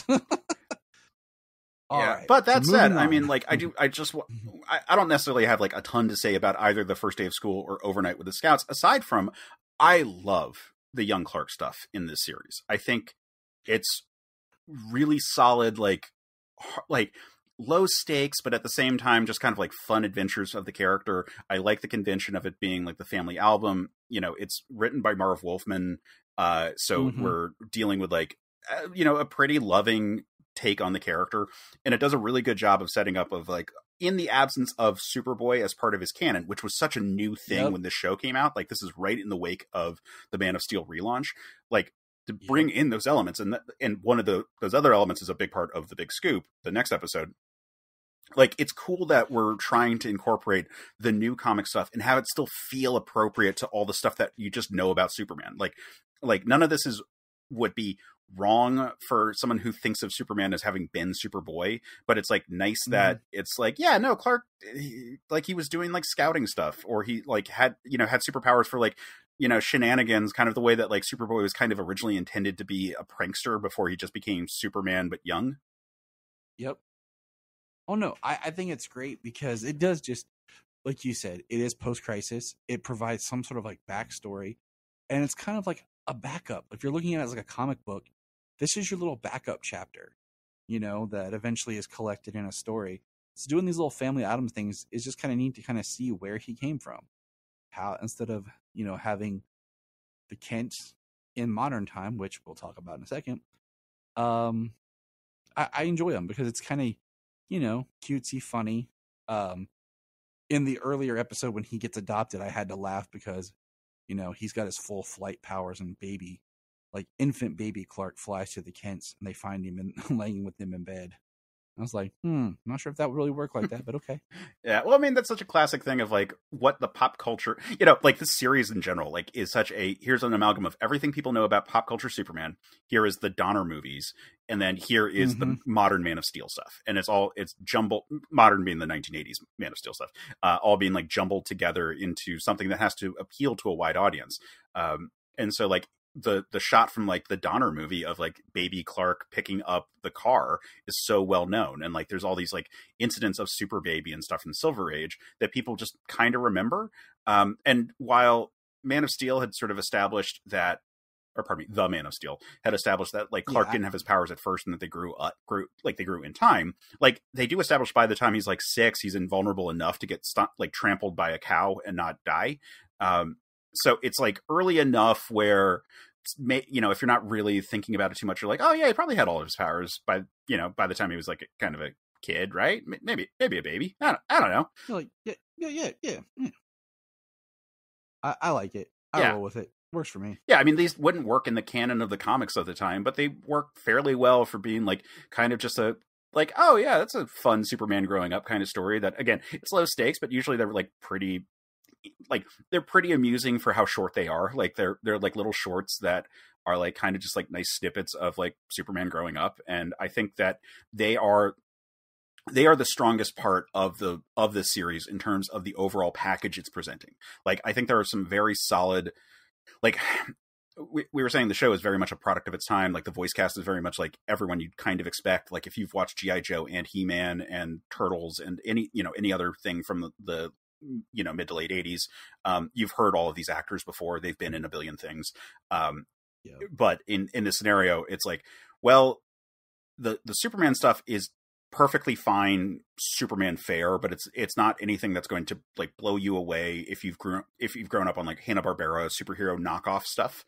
All Yeah, right. but that So said, moving I on. mean, like, I don't necessarily have like a ton to say about either the first day of school or Overnight with the Scouts. Aside from, I love the young Clark stuff in this series. I think it's really solid, like low stakes, but at the same time, just kind of like fun adventures of the character. I like the convention of it being like the family album. You know, it's written by Marv Wolfman, so we're dealing with like a pretty loving take on the character, and it does a really good job of setting up of like, in the absence of Superboy as part of his canon, which was such a new thing when this show came out. Like, this is right in the wake of the Man of Steel relaunch. Like, to bring in those elements, and one of those other elements is a big part of the Big Scoop, the next episode. Like, it's cool that we're trying to incorporate the new comic stuff and have it still feel appropriate to all the stuff that you just know about Superman. Like none of this would be wrong for someone who thinks of Superman as having been Superboy, but it's like nice that it's like, yeah, no, Clark, he was doing like scouting stuff, or he like had superpowers for like, shenanigans, kind of the way that like Superboy was kind of originally intended to be a prankster before he just became Superman, but young. Yep. Oh no, I think it's great because it does, just like you said, it is post-crisis. It provides some sort of like backstory, and it's kind of like a backup. If you're looking at it as like a comic book, this is your little backup chapter, that eventually is collected in a story. So doing these little family Adams things is just kind of neat to kind of see where he came from. How, instead of, having the Kents in modern time, which we'll talk about in a second, I enjoy them because it's kind of, cutesy, funny. In the earlier episode when he gets adopted, I had to laugh because, he's got his full flight powers, and infant baby Clark flies to the Kents, and they find him and laying with him in bed. I was like, not sure if that would really work like that, but okay. Yeah, well, I mean, that's such a classic thing of like what the pop culture, like this series in general, like is such here's an amalgam of everything people know about pop culture Superman. Here is the Donner movies, and then here is the modern Man of Steel stuff. And it's jumbled, modern being the 1980s Man of Steel stuff, all being like jumbled together into something that has to appeal to a wide audience. And so like, the shot from like the Donner movie of like baby Clark picking up the car is so well known, and like there's all these like incidents of Super Baby and stuff from Silver Age that people just kind of remember. And while Man of Steel had sort of established that, or pardon me, the Man of Steel had established that like Clark didn't have his powers at first, and that they grew in time. Like, they do establish by the time he's like 6, he's invulnerable enough to get trampled by a cow and not die. So it's like early enough where, if you're not really thinking about it too much, you're like, oh yeah, he probably had all of his powers by the time he was like kind of a kid, right? Maybe a baby. I don't know. You're like, yeah. I like it. I roll with it. Works for me. Yeah, I mean, these wouldn't work in the canon of the comics of the time, but they work fairly well for being like kind of just a like, oh yeah, that's a fun Superman growing up kind of story. That, again, it's low stakes, but usually they're like pretty. Like, they're pretty amusing for how short they are. Like, they're like little shorts that are like kind of just like nice snippets of like Superman growing up, and I think that they are the strongest part of this series in terms of the overall package it's presenting. Like, I think there are some very solid, like, we were saying the show is very much a product of its time. Like, the voice cast is very much like everyone you'd kind of expect. Like, if you've watched G.I. Joe and He-Man and Turtles and any other thing from the mid to late 80s, you've heard all of these actors before. They've been in a billion things. But in this scenario, it's like, well, the Superman stuff is perfectly fine Superman fare, but it's not anything that's going to like blow you away if you've grown up on like Hanna-Barbera superhero knockoff stuff.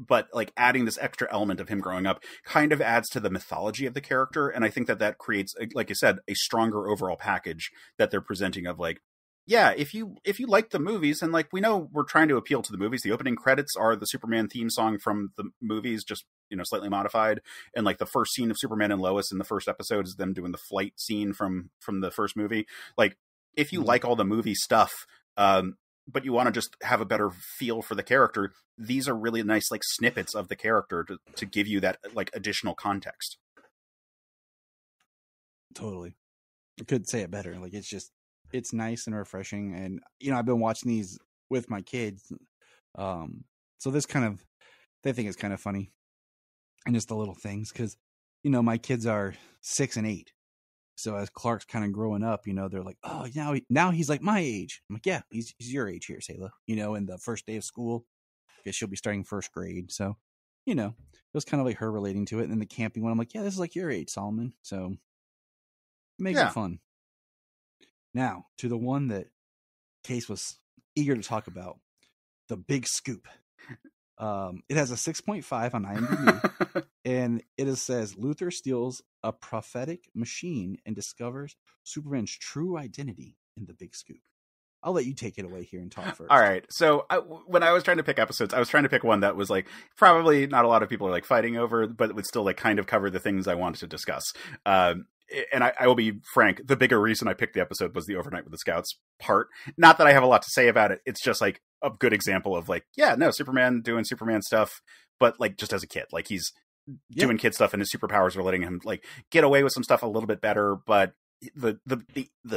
But like adding this extra element of him growing up kind of adds to the mythology of the character. And I think that creates, like you said, a stronger overall package that they're presenting of like, yeah, if you like the movies, and like, we know we're trying to appeal to the movies. The opening credits are the Superman theme song from the movies, just, slightly modified. And like the first scene of Superman and Lois in the first episode is them doing the flight scene from the first movie. Like, if you like all the movie stuff, but you want to just have a better feel for the character, these are really nice like snippets of the character to give you that like additional context. Totally. I couldn't say it better. Like, it's nice and refreshing. And, I've been watching these with my kids. So this they think it's kind of funny, and just the little things. 'Cause, my kids are 6 and 8. So as Clark's kind of growing up, they're like, oh, now he's like my age. I'm like, yeah, he's your age here, Sayla. In the first day of school, because she'll be starting first grade. So, it was kind of like her relating to it. And then the camping one, I'm like, yeah, this is like your age, Solomon. So it makes it fun. Now to the one that Case was eager to talk about, The Big Scoop. It has a 6.5 on IMDb, and it says Luthor steals a prophetic machine and discovers Superman's true identity in the Big Scoop. I'll let you take it away here and talk first. All right. So when I was trying to pick episodes, I was trying to pick one that was like probably not a lot of people are like fighting over, but it would still like kind of cover the things I wanted to discuss. And I will be frank, the bigger reason I picked the episode was the Overnight with the Scouts part. Not that I have a lot to say about it. It's just like a good example of like, yeah, no, Superman doing Superman stuff, but like just as a kid, like he's doing kid stuff and his superpowers are letting him like get away with some stuff a little bit better. But the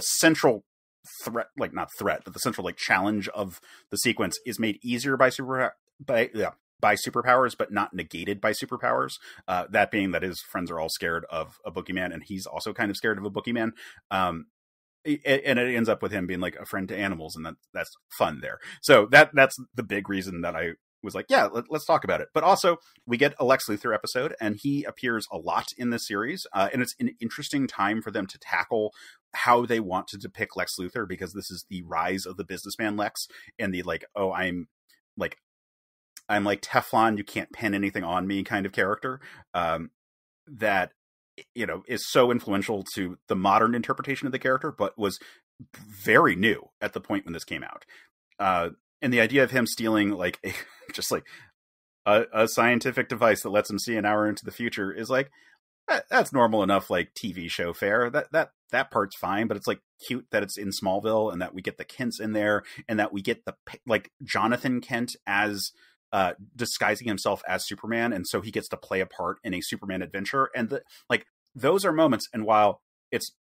central threat, like not threat, but the central like challenge of the sequence is made easier by superpowers, but not negated by superpowers. That being that his friends are all scared of a boogeyman, and he's also kind of scared of a boogeyman. And it ends up with him being like a friend to animals, and that's fun there. So that's the big reason that I was like, yeah, let's talk about it. But also, we get a Lex Luthor episode, and he appears a lot in this series, and it's an interesting time for them to tackle how they want to depict Lex Luthor, because this is the rise of the businessman Lex, and the like, oh, I'm like Teflon, you can't pin anything on me kind of character, that, is so influential to the modern interpretation of the character, but was very new at the point when this came out. And the idea of him stealing like a scientific device that lets him see an hour into the future is like, that's normal enough, like TV show fare. That part's fine, but it's like cute that it's in Smallville and that we get the Kents in there and that we get the like Jonathan Kent as disguising himself as Superman, and so he gets to play a part in a Superman adventure, and those are moments. And while it's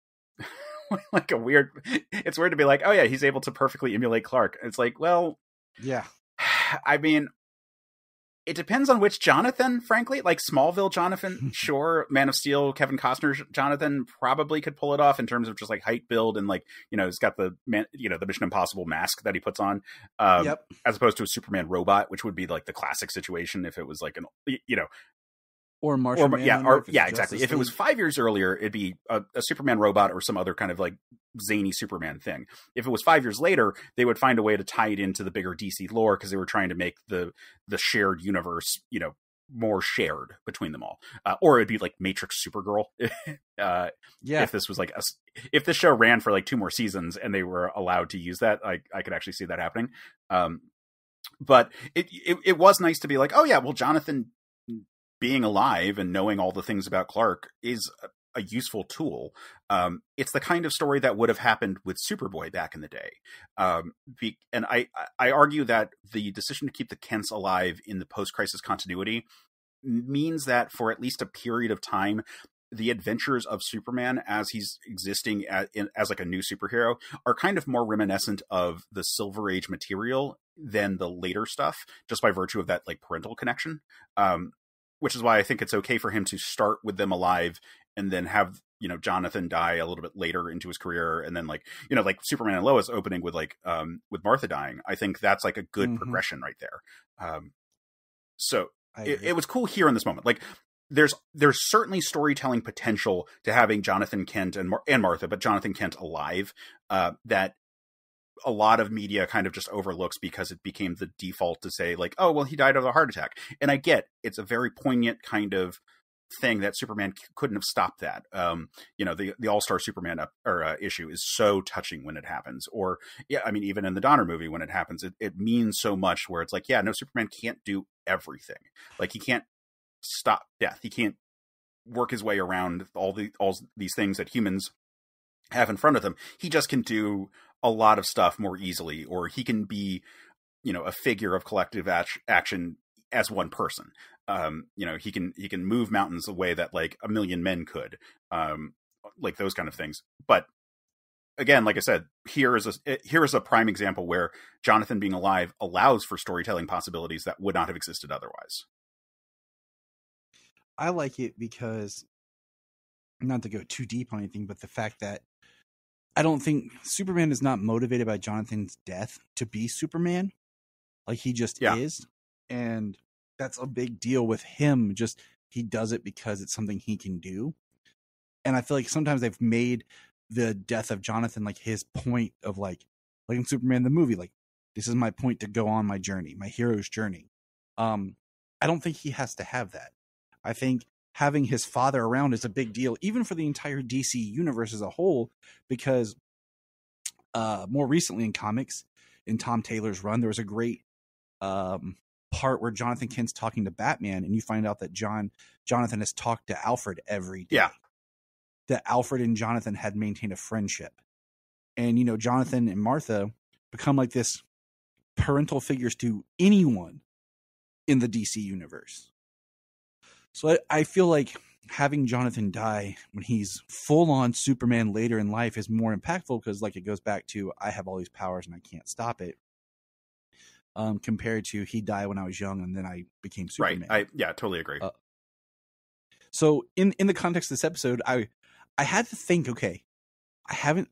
like it's weird to be like, oh yeah, he's able to perfectly emulate Clark. It's like, well, yeah, I mean, it depends on which Jonathan, frankly. Like Smallville Jonathan, sure. Man of Steel, Kevin Costner Jonathan probably could pull it off in terms of just like height, build, and like, he's got the the Mission Impossible mask that he puts on, as opposed to a Superman robot, which would be like the classic situation if it was like or Martian Man, exactly. If it was 5 years earlier, it'd be a Superman robot or some other kind of like zany Superman thing. If it was 5 years later, they would find a way to tie it into the bigger DC lore, because they were trying to make the shared universe, more shared between them all. Or it'd be like Matrix Supergirl. If this was like if this show ran for like 2 more seasons and they were allowed to use that, I could actually see that happening. But it was nice to be like, oh yeah, well, Jonathan being alive and knowing all the things about Clark is a useful tool. It's the kind of story that would have happened with Superboy back in the day. And I argue that the decision to keep the Kents alive in the post-crisis continuity means that for at least a period of time, the adventures of Superman as he's existing as like a new superhero are kind of more reminiscent of the Silver Age material than the later stuff, just by virtue of that like parental connection. Which is why I think it's okay for him to start with them alive and then have, Jonathan die a little bit later into his career. And then like Superman and Lois opening with with Martha dying. I think that's like a good progression right there. So it was cool here in this moment. Like there's certainly storytelling potential to having Jonathan Kent and Martha, but Jonathan Kent alive, that a lot of media kind of just overlooks because it became the default to say like, oh, well, he died of a heart attack. And I get it's a very poignant kind of thing that Superman couldn't have stopped that. The All-Star Superman issue is so touching when it happens. Or even in the Donner movie, when it happens, it means so much, where it's like, yeah, no, Superman can't do everything. Like he can't stop death. He can't work his way around all these things that humans have in front of them. He just can do a lot of stuff more easily, or he can be, a figure of collective action as one person. He can move mountains the way that like a million men could, like those kind of things. But again, like I said, here is a prime example where Jonathan being alive allows for storytelling possibilities that would not have existed otherwise. I like it because not to go too deep on anything, but the fact that I don't think Superman is not motivated by Jonathan's death to be Superman. Like, he just is. And that's a big deal with him. Just, he does it because it's something he can do. And I feel like sometimes they've made the death of Jonathan like his point of like in Superman the movie, like, this is my point to go on my journey, my hero's journey. I don't think he has to have that. I think having his father around is a big deal, even for the entire DC universe as a whole, because more recently in comics, in Tom Taylor's run, there was a great part where Jonathan Kent's talking to Batman, and you find out that Jonathan has talked to Alfred every day. Yeah. That Alfred and Jonathan had maintained a friendship. And, you know, Jonathan and Martha become like this parental figures to anyone in the DC universe. So I feel like having Jonathan die when he's full on Superman later in life is more impactful, because like it goes back to, I have all these powers and I can't stop it. Compared to he died when I was young and then I became Superman. Right. I totally agree. So in the context of this episode, I had to think, okay, I've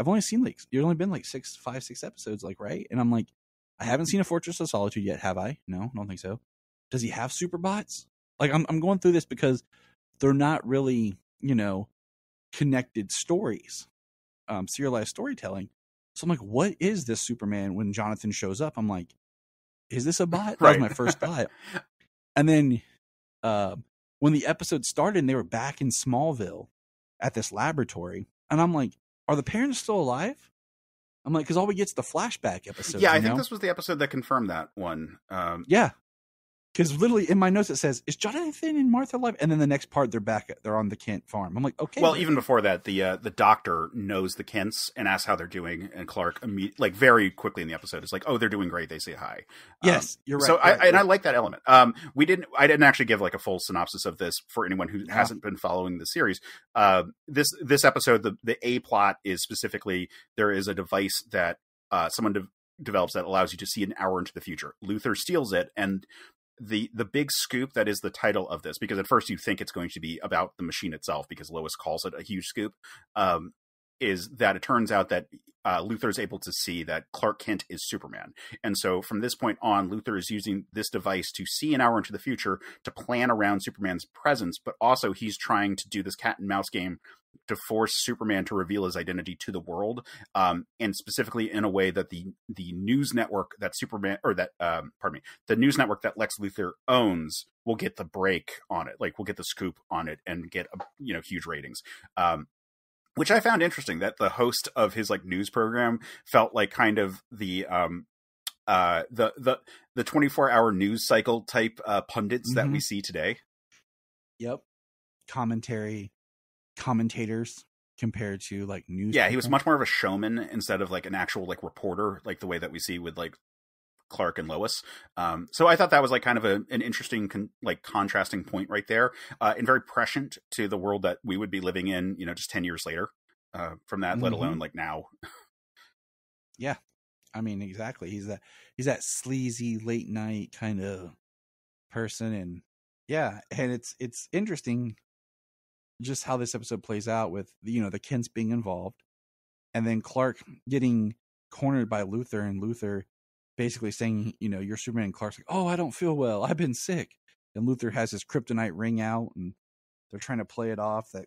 only seen like, there's only been like 6 episodes, like, right? And I'm like, I haven't seen a Fortress of Solitude yet, have I? No, I don't think so. Does he have superbots? Like, I'm going through this because they're not really, you know, connected stories, serialized storytelling. So I'm like, what is this Superman? When Jonathan shows up, I'm like, is this a bot? That was my first thought. And then when the episode started and they were back in Smallville at this laboratory, and I'm like, are the parents still alive? I'm like, because all we get is the flashback episode. Yeah, I think this was the episode that confirmed that one. Yeah. Because literally in my notes it says, is Jonathan and Martha alive? And then the next part, they're on the Kent farm. I'm like, okay. Well, even before that, the doctor knows the Kents and asks how they're doing, and Clark very quickly in the episode is like, oh, they're doing great. They say hi. Yes, you're right. So I like that element. I didn't actually give like a full synopsis of this for anyone who hasn't been following the series. This episode, the A plot is specifically, there is a device that someone develops that allows you to see an hour into the future. Luthor steals it, and the big scoop that is the title of this, because at first you think it's going to be about the machine itself because Lois calls it a huge scoop, is that it turns out that Luthor is able to see that Clark Kent is Superman. And so from this point on, Luthor is using this device to see an hour into the future to plan around Superman's presence, but also he's trying to do this cat and mouse game to force Superman to reveal his identity to the world, and specifically in a way that the news network that the news network that Lex Luthor owns will get the break on it, like we'll get the scoop on it and get huge ratings. Which I found interesting, that the host of his like news program felt like kind of the 24-hour news cycle type pundits that we see today. Yep. Commentators compared to like news. Yeah, he was much more of a showman instead of like an actual like reporter, like the way that we see with like Clark and Lois. So I thought that was like kind of an interesting contrasting point right there, and very prescient to the world that we would be living in, just 10 years later from that, let alone like now. Yeah. I mean, exactly. He's that sleazy late night kind of person. And yeah. And it's interesting just how this episode plays out with, the Kents being involved, and then Clark getting cornered by Luthor, and Luthor basically saying, you're Superman, and Clark's like, oh, I don't feel well, I've been sick. And Luthor has his kryptonite ring out, and they're trying to play it off that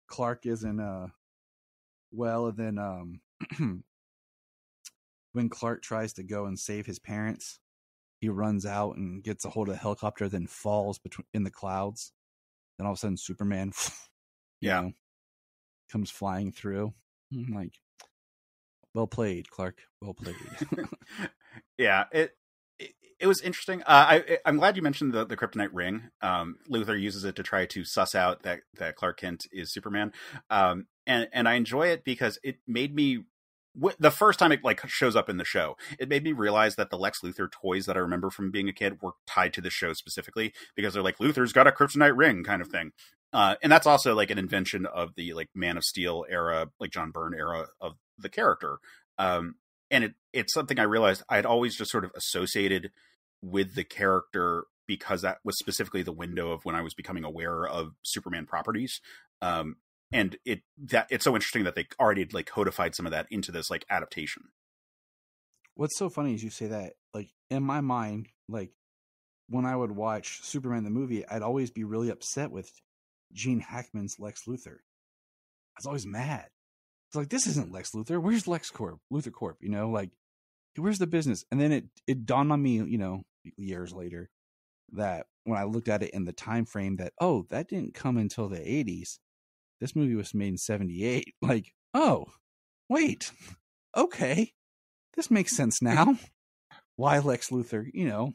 Clark isn't well. And then when Clark tries to go and save his parents, he runs out and gets a hold of a helicopter, then falls in the clouds. Then all of a sudden Superman comes flying through. I'm like, well played, Clark. Well played. Yeah, it was interesting. I'm glad you mentioned the kryptonite ring. Luthor uses it to try to suss out that Clark Kent is Superman. And I enjoy it because it made me, the first time it like shows up in the show, it made me realize that the Lex Luthor toys that I remember from being a kid were tied to the show specifically, because they're like, Luthor's got a kryptonite ring kind of thing. And that's also like an invention of the like Man of Steel era, like John Byrne era of the character. And it's something I realized I'd always just sort of associated with the character because that was specifically the window of when I was becoming aware of Superman properties. And it's so interesting that they already like codified some of that into this like adaptation. What's so funny is you say that, like, in my mind, like, when I would watch Superman the movie, I'd always be really upset with Gene Hackman's Lex Luthor. I was always mad. It's like, this isn't Lex Luthor. Where's Luthor Corp? You know, like, where's the business? And then it dawned on me, you know, years later, that when I looked at it in the time frame that, oh, that didn't come until the 80s. This movie was made in 78. Like, oh, wait, okay. This makes sense now. Why Lex Luthor, you know,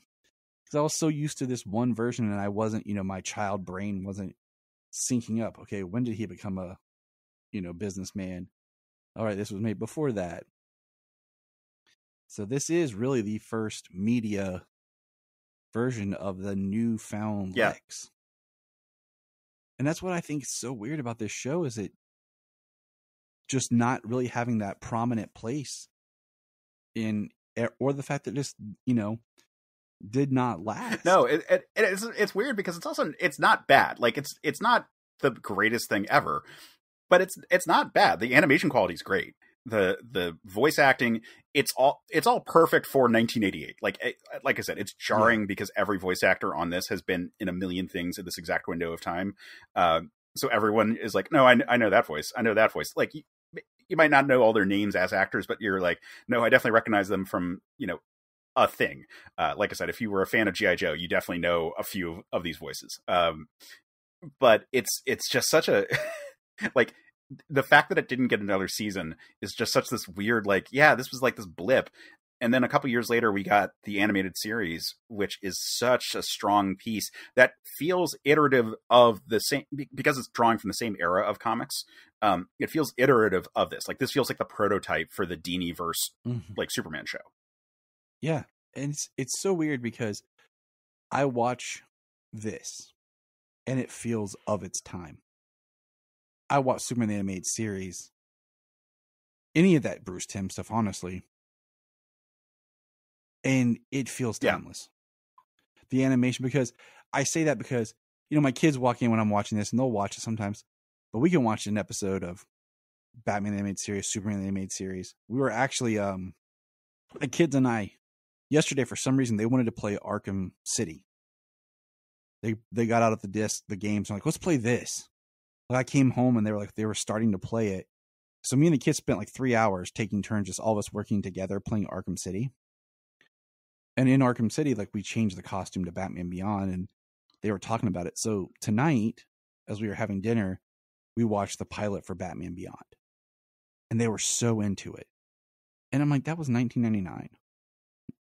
because I was so used to this one version and I wasn't, you know, my child brain wasn't syncing up. Okay, when did he become a, you know, businessman? All right, this was made before that. So this is really the first media version of the newfound Lex. And that's what I think is so weird about this show, is it just not really having that prominent place in, or the fact that just, you know, did not last. No, it's weird because it's not bad. Like it's not the greatest thing ever, but it's not bad. The animation quality is great. The voice acting, it's all perfect for 1988. Like I said, it's jarring because every voice actor on this has been in a million things in this exact window of time. So everyone is like, no, I know that voice. I know that voice. Like you might not know all their names as actors, but you're like, no, I definitely recognize them from, you know, a thing. Like I said, if you were a fan of G.I. Joe, you definitely know a few of these voices. But it's just such a like, the fact that it didn't get another season is just such this weird, like, yeah, this was like this blip. And then a couple years later, we got the animated series, which is such a strong piece that feels iterative of the same, because it's drawing from the same era of comics. It feels iterative of this. Like, this feels like the prototype for the Dini-verse, like, Superman show. Yeah. And it's so weird because I watch this and it feels of its time. I watch Superman the Animated Series, any of that Bruce Timm stuff, honestly, and it feels timeless. The animation, because I say that because, you know, my kids walk in when I'm watching this and they'll watch it sometimes, but we can watch an episode of Batman the Animated Series, Superman the Animated Series. We were actually, the kids and I, yesterday, for some reason, they wanted to play Arkham City. They got out of the games and like, let's play this. I came home and they were starting to play it. So me and the kids spent like 3 hours taking turns, just all of us working together playing Arkham City. And in Arkham City, like, we changed the costume to Batman Beyond, and they were talking about it. So tonight, as we were having dinner, we watched the pilot for Batman Beyond. And they were so into it. And I'm like, that was 1999.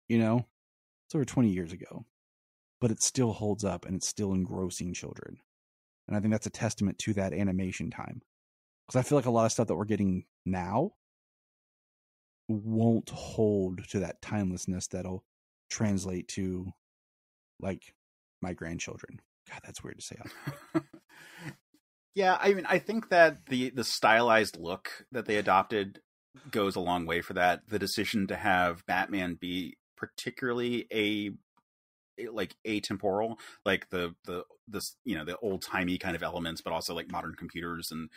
You know? It's over 20 years ago. But it still holds up and it's still engrossing children. And I think that's a testament to that animation time. Because I feel like a lot of stuff that we're getting now won't hold to that timelessness that'll translate to, like, my grandchildren. God, that's weird to say. Yeah, I mean, I think that the stylized look that they adopted goes a long way for that. The decision to have Batman be particularly atemporal, like the you know, the old timey kind of elements, but also like modern computers and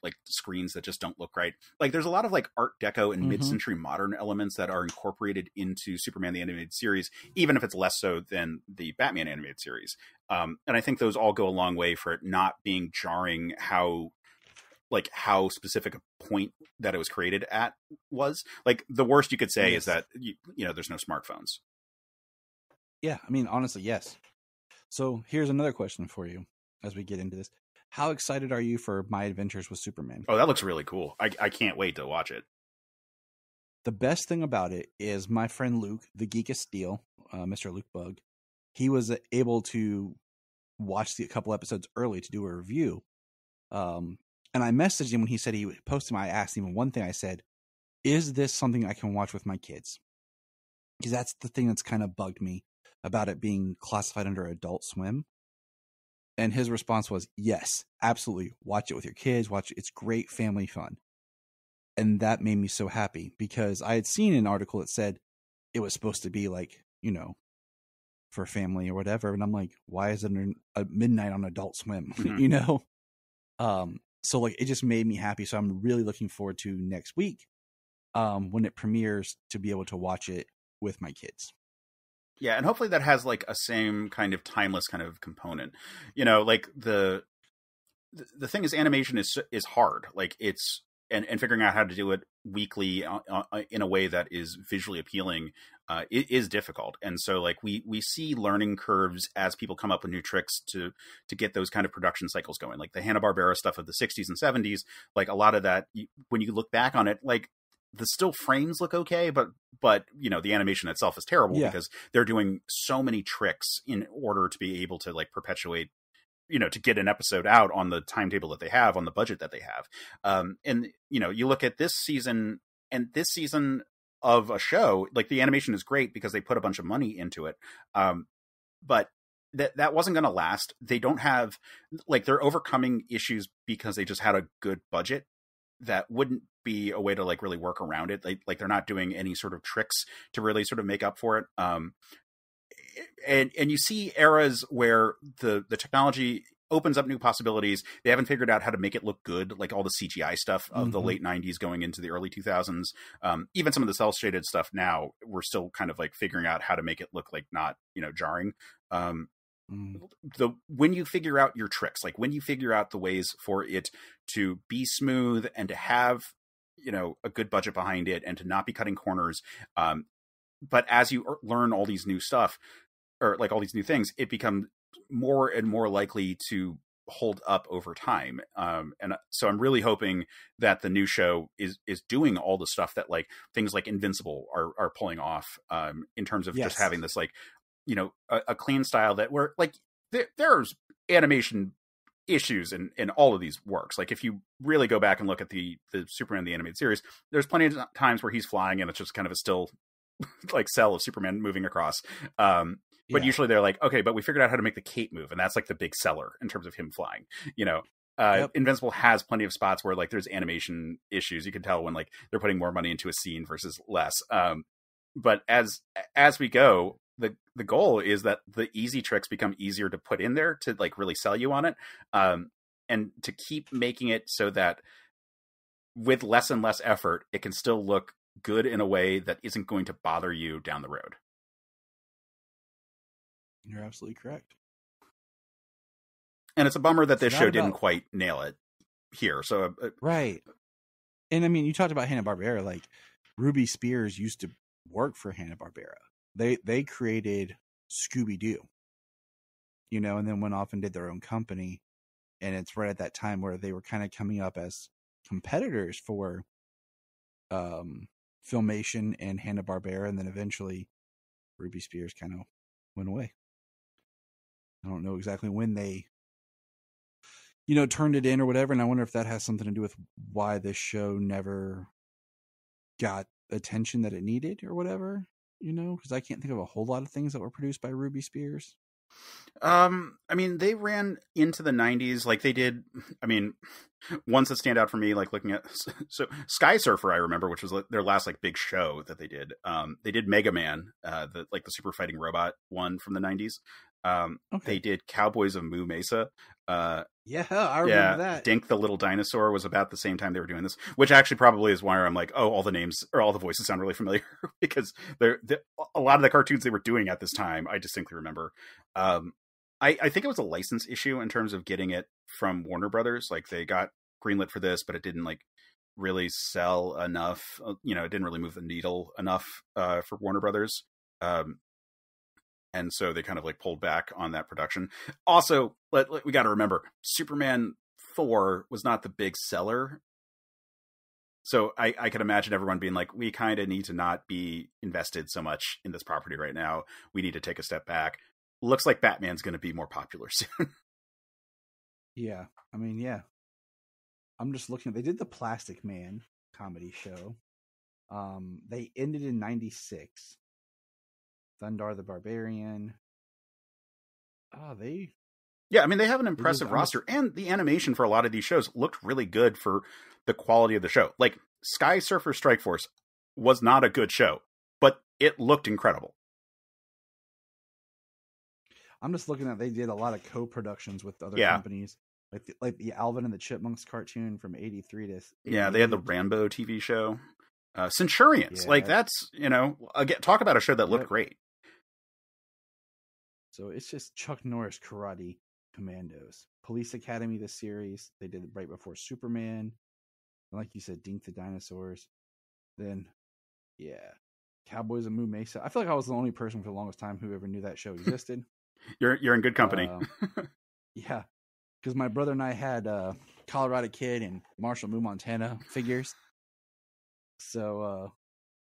like screens that just don't look right. Like, there's a lot of like Art Deco and mid-century modern elements that are incorporated into Superman the Animated Series, even if it's less so than the Batman animated series. And I think those all go a long way for it not being jarring how specific a point that it was created at was. Like, the worst you could say is that you know, there's no smartphones. Yeah, I mean, honestly, yes. So here's another question for you as we get into this. How excited are you for My Adventures with Superman? Oh, that looks really cool. I can't wait to watch it. The best thing about it is my friend Luke, the Geek of Steel, Mr. Luke Bug, he was able to watch a couple episodes early to do a review. And I messaged him when he said he would post him. I asked him one thing. I said, is this something I can watch with my kids? Because that's the thing that's kind of bugged me about it being classified under Adult Swim. And his response was, yes, absolutely. Watch it with your kids. Watch it. It's great family fun. And that made me so happy because I had seen an article that said it was supposed to be like, you know, for family or whatever. And I'm like, why is it a midnight on Adult Swim? Mhm. You know? So like it just made me happy. So I'm really looking forward to next week when it premieres to be able to watch it with my kids. Yeah, and hopefully that has like a same kind of timeless kind of component. You know, like the thing is, animation is hard. Like it's and figuring out how to do it weekly in a way that is visually appealing is difficult. And so like we see learning curves as people come up with new tricks to get those kind of production cycles going. Like the Hanna-Barbera stuff of the 60s and 70s, like a lot of that, when you look back on it, like the still frames look okay, but you know, the animation itself is terrible because they're doing so many tricks in order to be able to like perpetuate, you know, to get an episode out on the timetable that they have, on the budget that they have. And, you know, you look at this season of a show, like the animation is great because they put a bunch of money into it. But that wasn't going to last. They don't have, like, they're overcoming issues because they just had a good budget that wouldn't be a way to like really work around it. Like they're not doing any sort of tricks to really sort of make up for it. And you see eras where the technology opens up new possibilities. They haven't figured out how to make it look good, like all the CGI stuff of the late 90s going into the early 2000s. Even some of the cel shaded stuff now, we're still kind of like figuring out how to make it look like not, you know, jarring. When you figure out your tricks, like when you figure out the ways for it to be smooth and to have, you know, a good budget behind it and to not be cutting corners, but as you learn all these new stuff, or like all these new things, it becomes more and more likely to hold up over time. And so I'm really hoping that the new show is doing all the stuff that like things like Invincible are pulling off, in terms of just having this, like, you know, a clean style that where like there's animation issues in all of these works. Like if you really go back and look at the Superman the animated series, there's plenty of times where he's flying and it's just kind of a still like cell of Superman moving across. But usually they're like, okay, but we figured out how to make the cape move, and that's like the big seller in terms of him flying. You know, Invincible has plenty of spots where like there's animation issues. You can tell when like they're putting more money into a scene versus less. But as we go, the goal is that the easy tricks become easier to put in there to like really sell you on it, and to keep making it so that with less and less effort, it can still look good in a way that isn't going to bother you down the road. You're absolutely correct. And it's a bummer that this show didn't quite nail it here. So right. And I mean, you talked about Hanna-Barbera, like Ruby Spears used to work for Hanna-Barbera. They created Scooby-Doo, you know, and then went off and did their own company. And it's right at that time where they were kind of coming up as competitors for Filmation and Hanna-Barbera, and then eventually Ruby Spears kind of went away. I don't know exactly when they, you know, turned it in or whatever, and I wonder if that has something to do with why this show never got attention that it needed or whatever, you know, because I can't think of a whole lot of things that were produced by Ruby Spears. I mean, they ran into the 90s like they did. I mean, ones that stand out for me, like looking at, so Sky Surfer, I remember, which was their last like big show that they did. They did Mega Man, the super fighting robot one from the 90s. They did Cowboys of Moo Mesa. Yeah, I remember that. Dink the Little Dinosaur was about the same time they were doing this, which actually probably is why I'm like, oh, all the names or all the voices sound really familiar because a lot of the cartoons they were doing at this time, I distinctly remember. I think it was a license issue in terms of getting it from Warner Brothers. Like they got greenlit for this, but it didn't like really sell enough. You know, it didn't really move the needle enough for Warner Brothers. And so they kind of like pulled back on that production. Also, we got to remember, Superman 4 was not the big seller. So I can imagine everyone being like, we kind of need to not be invested so much in this property right now. We need to take a step back. Looks like Batman's going to be more popular soon. Yeah. I mean, yeah. I'm just looking. They did the Plastic Man comedy show. They ended in 96. Thundar the Barbarian. Yeah, I mean, they have an impressive roster, and the animation for a lot of these shows looked really good for the quality of the show. Like, Sky Surfer Strike Force was not a good show, but it looked incredible. I'm just looking at they did a lot of co-productions with other Yeah. companies, like the Alvin and the Chipmunks cartoon from '83 to 88. Yeah, they had the Rambo TV show, Centurions. Yeah. Like that's again, talk about a show that looked great. So it's just Chuck Norris Karate Commandos, Police Academy. The series they did it right before Superman, and like you said, Dink the Dinosaurs. Then, yeah, Cowboys of Moo Mesa. I feel like I was the only person for the longest time who ever knew that show existed. You're in good company. Yeah, because my brother and I had Colorado Kid and Marshall Moo Montana figures. So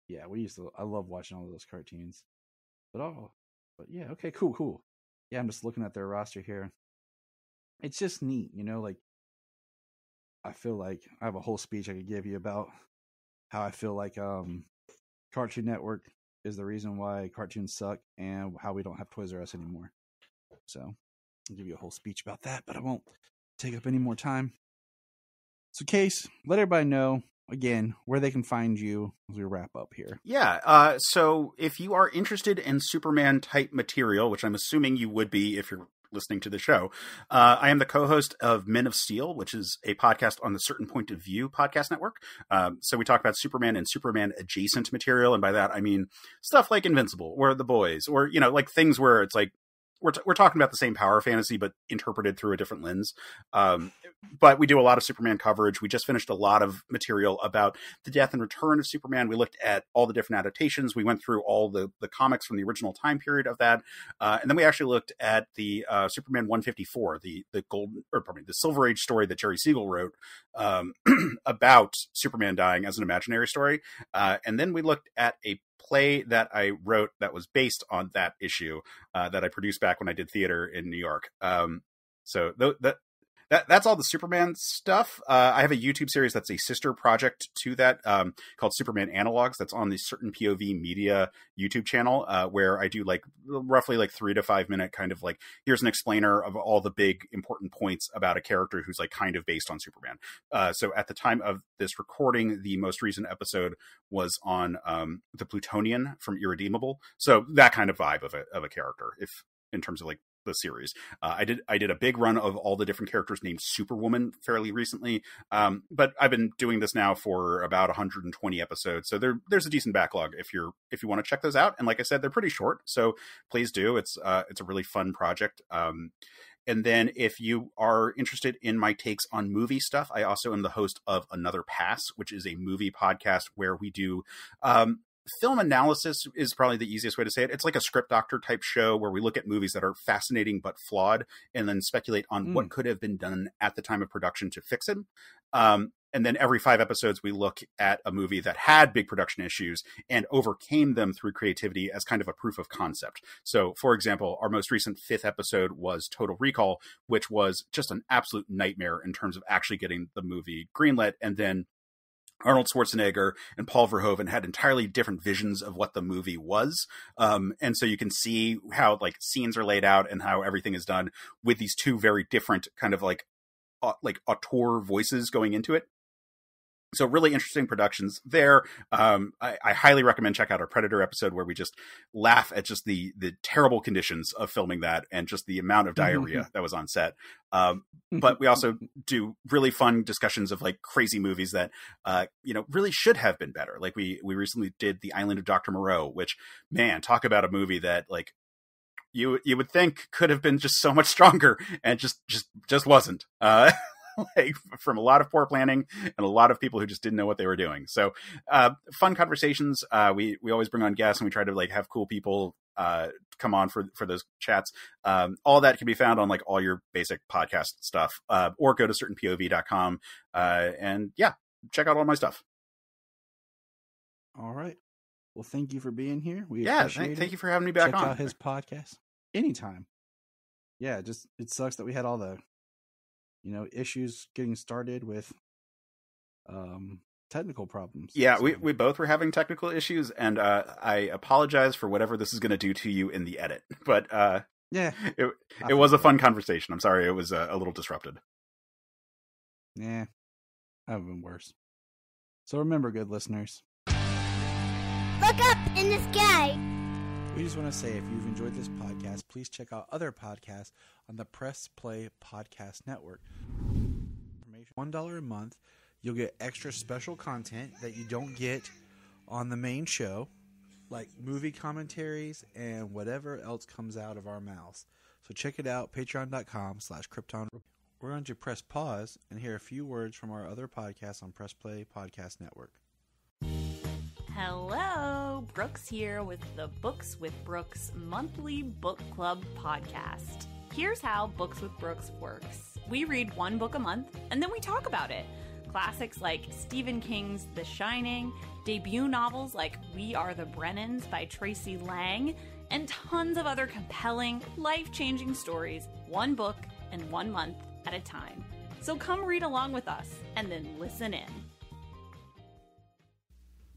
yeah, I love watching all of those cartoons. But yeah, okay, cool. Yeah, I'm just looking at their roster here. It's just neat, like I feel like I have a whole speech I could give you about how I feel like Cartoon Network is the reason why cartoons suck and how we don't have Toys R Us anymore. So I'll give you a whole speech about that, but I won't take up any more time. So Case, let everybody know again where they can find you as we wrap up here. Yeah, so if you are interested in Superman type material, which I'm assuming you would be if you're listening to the show, I am the co-host of Men of Steel, which is a podcast on the Certain Point of View podcast network. So we talk about Superman and Superman adjacent material, and by that I mean stuff like Invincible or The Boys, or like things where it's like we're talking about the same power fantasy, but interpreted through a different lens. But we do a lot of Superman coverage. We just finished a lot of material about the death and return of Superman. We looked at all the different adaptations. We went through all the comics from the original time period of that. And then we actually looked at the Superman 154, the Silver Age story that Jerry Siegel wrote about Superman dying as an imaginary story. And then we looked at a play that I wrote that was based on that issue that I produced back when I did theater in New York. So that's all the Superman stuff. I have a YouTube series that's a sister project to that called Superman Analogs. That's on the Certain POV Media YouTube channel where I do roughly 3 to 5 minute kind of here's an explainer of all the big important points about a character who's kind of based on Superman. So at the time of this recording, the most recent episode was on the Plutonian from Irredeemable. So that kind of vibe of a character, if in terms of the series. I did a big run of all the different characters named Superwoman fairly recently, but I've been doing this now for about 120 episodes, so there's a decent backlog if you want to check those out. And like I said, they're pretty short, so please do. It's a really fun project. And then if you are interested in my takes on movie stuff, I also am the host of Another Pass, which is a movie podcast where we do film analysis is probably the easiest way to say it. It's like a script doctor type show where we look at movies that are fascinating but flawed and then speculate on what could have been done at the time of production to fix it. And then every 5 episodes, we look at a movie that had big production issues and overcame them through creativity as kind of a proof of concept. So, for example, our most recent 5th episode was Total Recall, which was just an absolute nightmare in terms of actually getting the movie greenlit. And then Arnold Schwarzenegger and Paul Verhoeven had entirely different visions of what the movie was. And so you can see how scenes are laid out and how everything is done with these two very different kind of auteur voices going into it. So really interesting productions there. I highly recommend check out our Predator episode where we just laugh at just the terrible conditions of filming that and just the amount of diarrhea that was on set. But we also do really fun discussions of crazy movies that, really should have been better. We recently did The Island of Dr. Moreau, which, man, talk about a movie that you would think could have been just so much stronger and just wasn't. From a lot of poor planning and a lot of people who just didn't know what they were doing. So fun conversations. We always bring on guests and we try to have cool people come on for those chats. All that can be found on all your basic podcast stuff, or go to certainpov.com and yeah, check out all my stuff. All right. Well, thank you for being here. Thank you for having me back on. Check out his podcast anytime. Yeah, it sucks that we had all the issues getting started with technical problems. Yeah, so we both were having technical issues, and I apologize for whatever this is going to do to you in the edit. But yeah, it was a fun conversation. I'm sorry it was a little disrupted. Yeah, that would have been worse. So remember, good listeners, look up in the sky. We just want to say if you've enjoyed this podcast, please check out other podcasts on the Press Play Podcast Network. $1 a month, you'll get extra special content that you don't get on the main show, like movie commentaries and whatever else comes out of our mouths. So check it out, patreon.com/Krypton. We're going to press pause and hear a few words from our other podcasts on Press Play Podcast Network. Hello, Brooks here with the Books with Brooks monthly book club podcast. Here's how Books with Brooks works. We read one book a month, and then we talk about it. Classics like Stephen King's The Shining, debut novels like We Are the Brennans by Tracy Lang, and tons of other compelling, life-changing stories, one book and 1 month at a time. So come read along with us, and then listen in.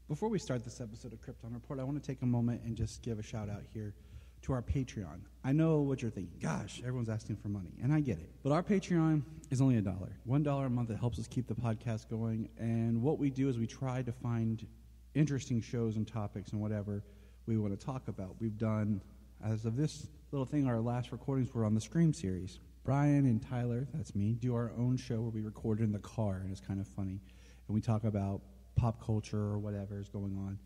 Before we start this episode of Krypton Report, I want to take a moment and just give a shout out here to our Patreon. I know what you're thinking. Gosh, everyone's asking for money, and I get it. But our Patreon is only $1. $1 a month that helps us keep the podcast going. And what we do is we try to find interesting shows and topics and whatever we want to talk about. We've done, as of this little thing, our last recordings were on the Scream series. Brian and Tyler, that's me, do our own show where we record in the car, and it's kind of funny. And we talk about pop culture or whatever is going on.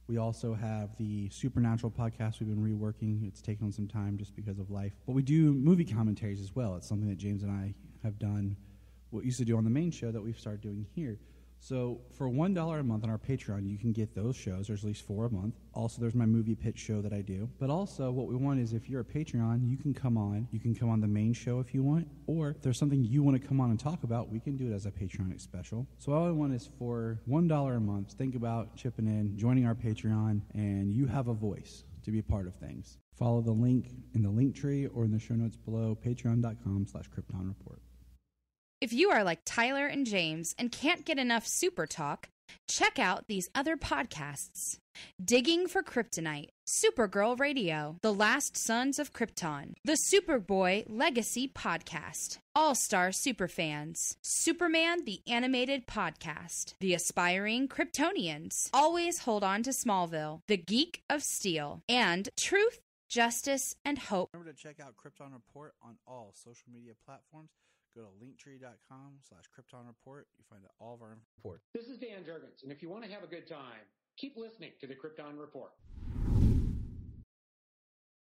We also have the Supernatural podcast we've been reworking. It's taken some time just because of life. But we do movie commentaries as well. It's something that James and I have done, what we used to do on the main show that we've started doing here. So for $1 a month on our Patreon, you can get those shows. There's at least 4 a month. Also, there's my movie pitch show that I do. But also, what we want is if you're a Patreon, you can come on. You can come on the main show if you want. Or if there's something you want to come on and talk about, we can do it as a Patreon special. So all I want is for $1 a month, think about chipping in, joining our Patreon, and you have a voice to be a part of things. Follow the link in the link tree or in the show notes below, patreon.com/Krypton Report. If you are like Tyler and James and can't get enough super talk, check out these other podcasts. Digging for Kryptonite, Supergirl Radio, The Last Sons of Krypton, the Superboy Legacy Podcast, All-Star Superfans, Superman the Animated Podcast, The Aspiring Kryptonians, Always Hold On to Smallville, The Geek of Steel, and Truth, Justice, and Hope. Remember to check out Krypton Report on all social media platforms. Go to linktree.com/Krypton Report. You find all of our report. This is Dan Jurgens, and if you want to have a good time, keep listening to the Krypton Report.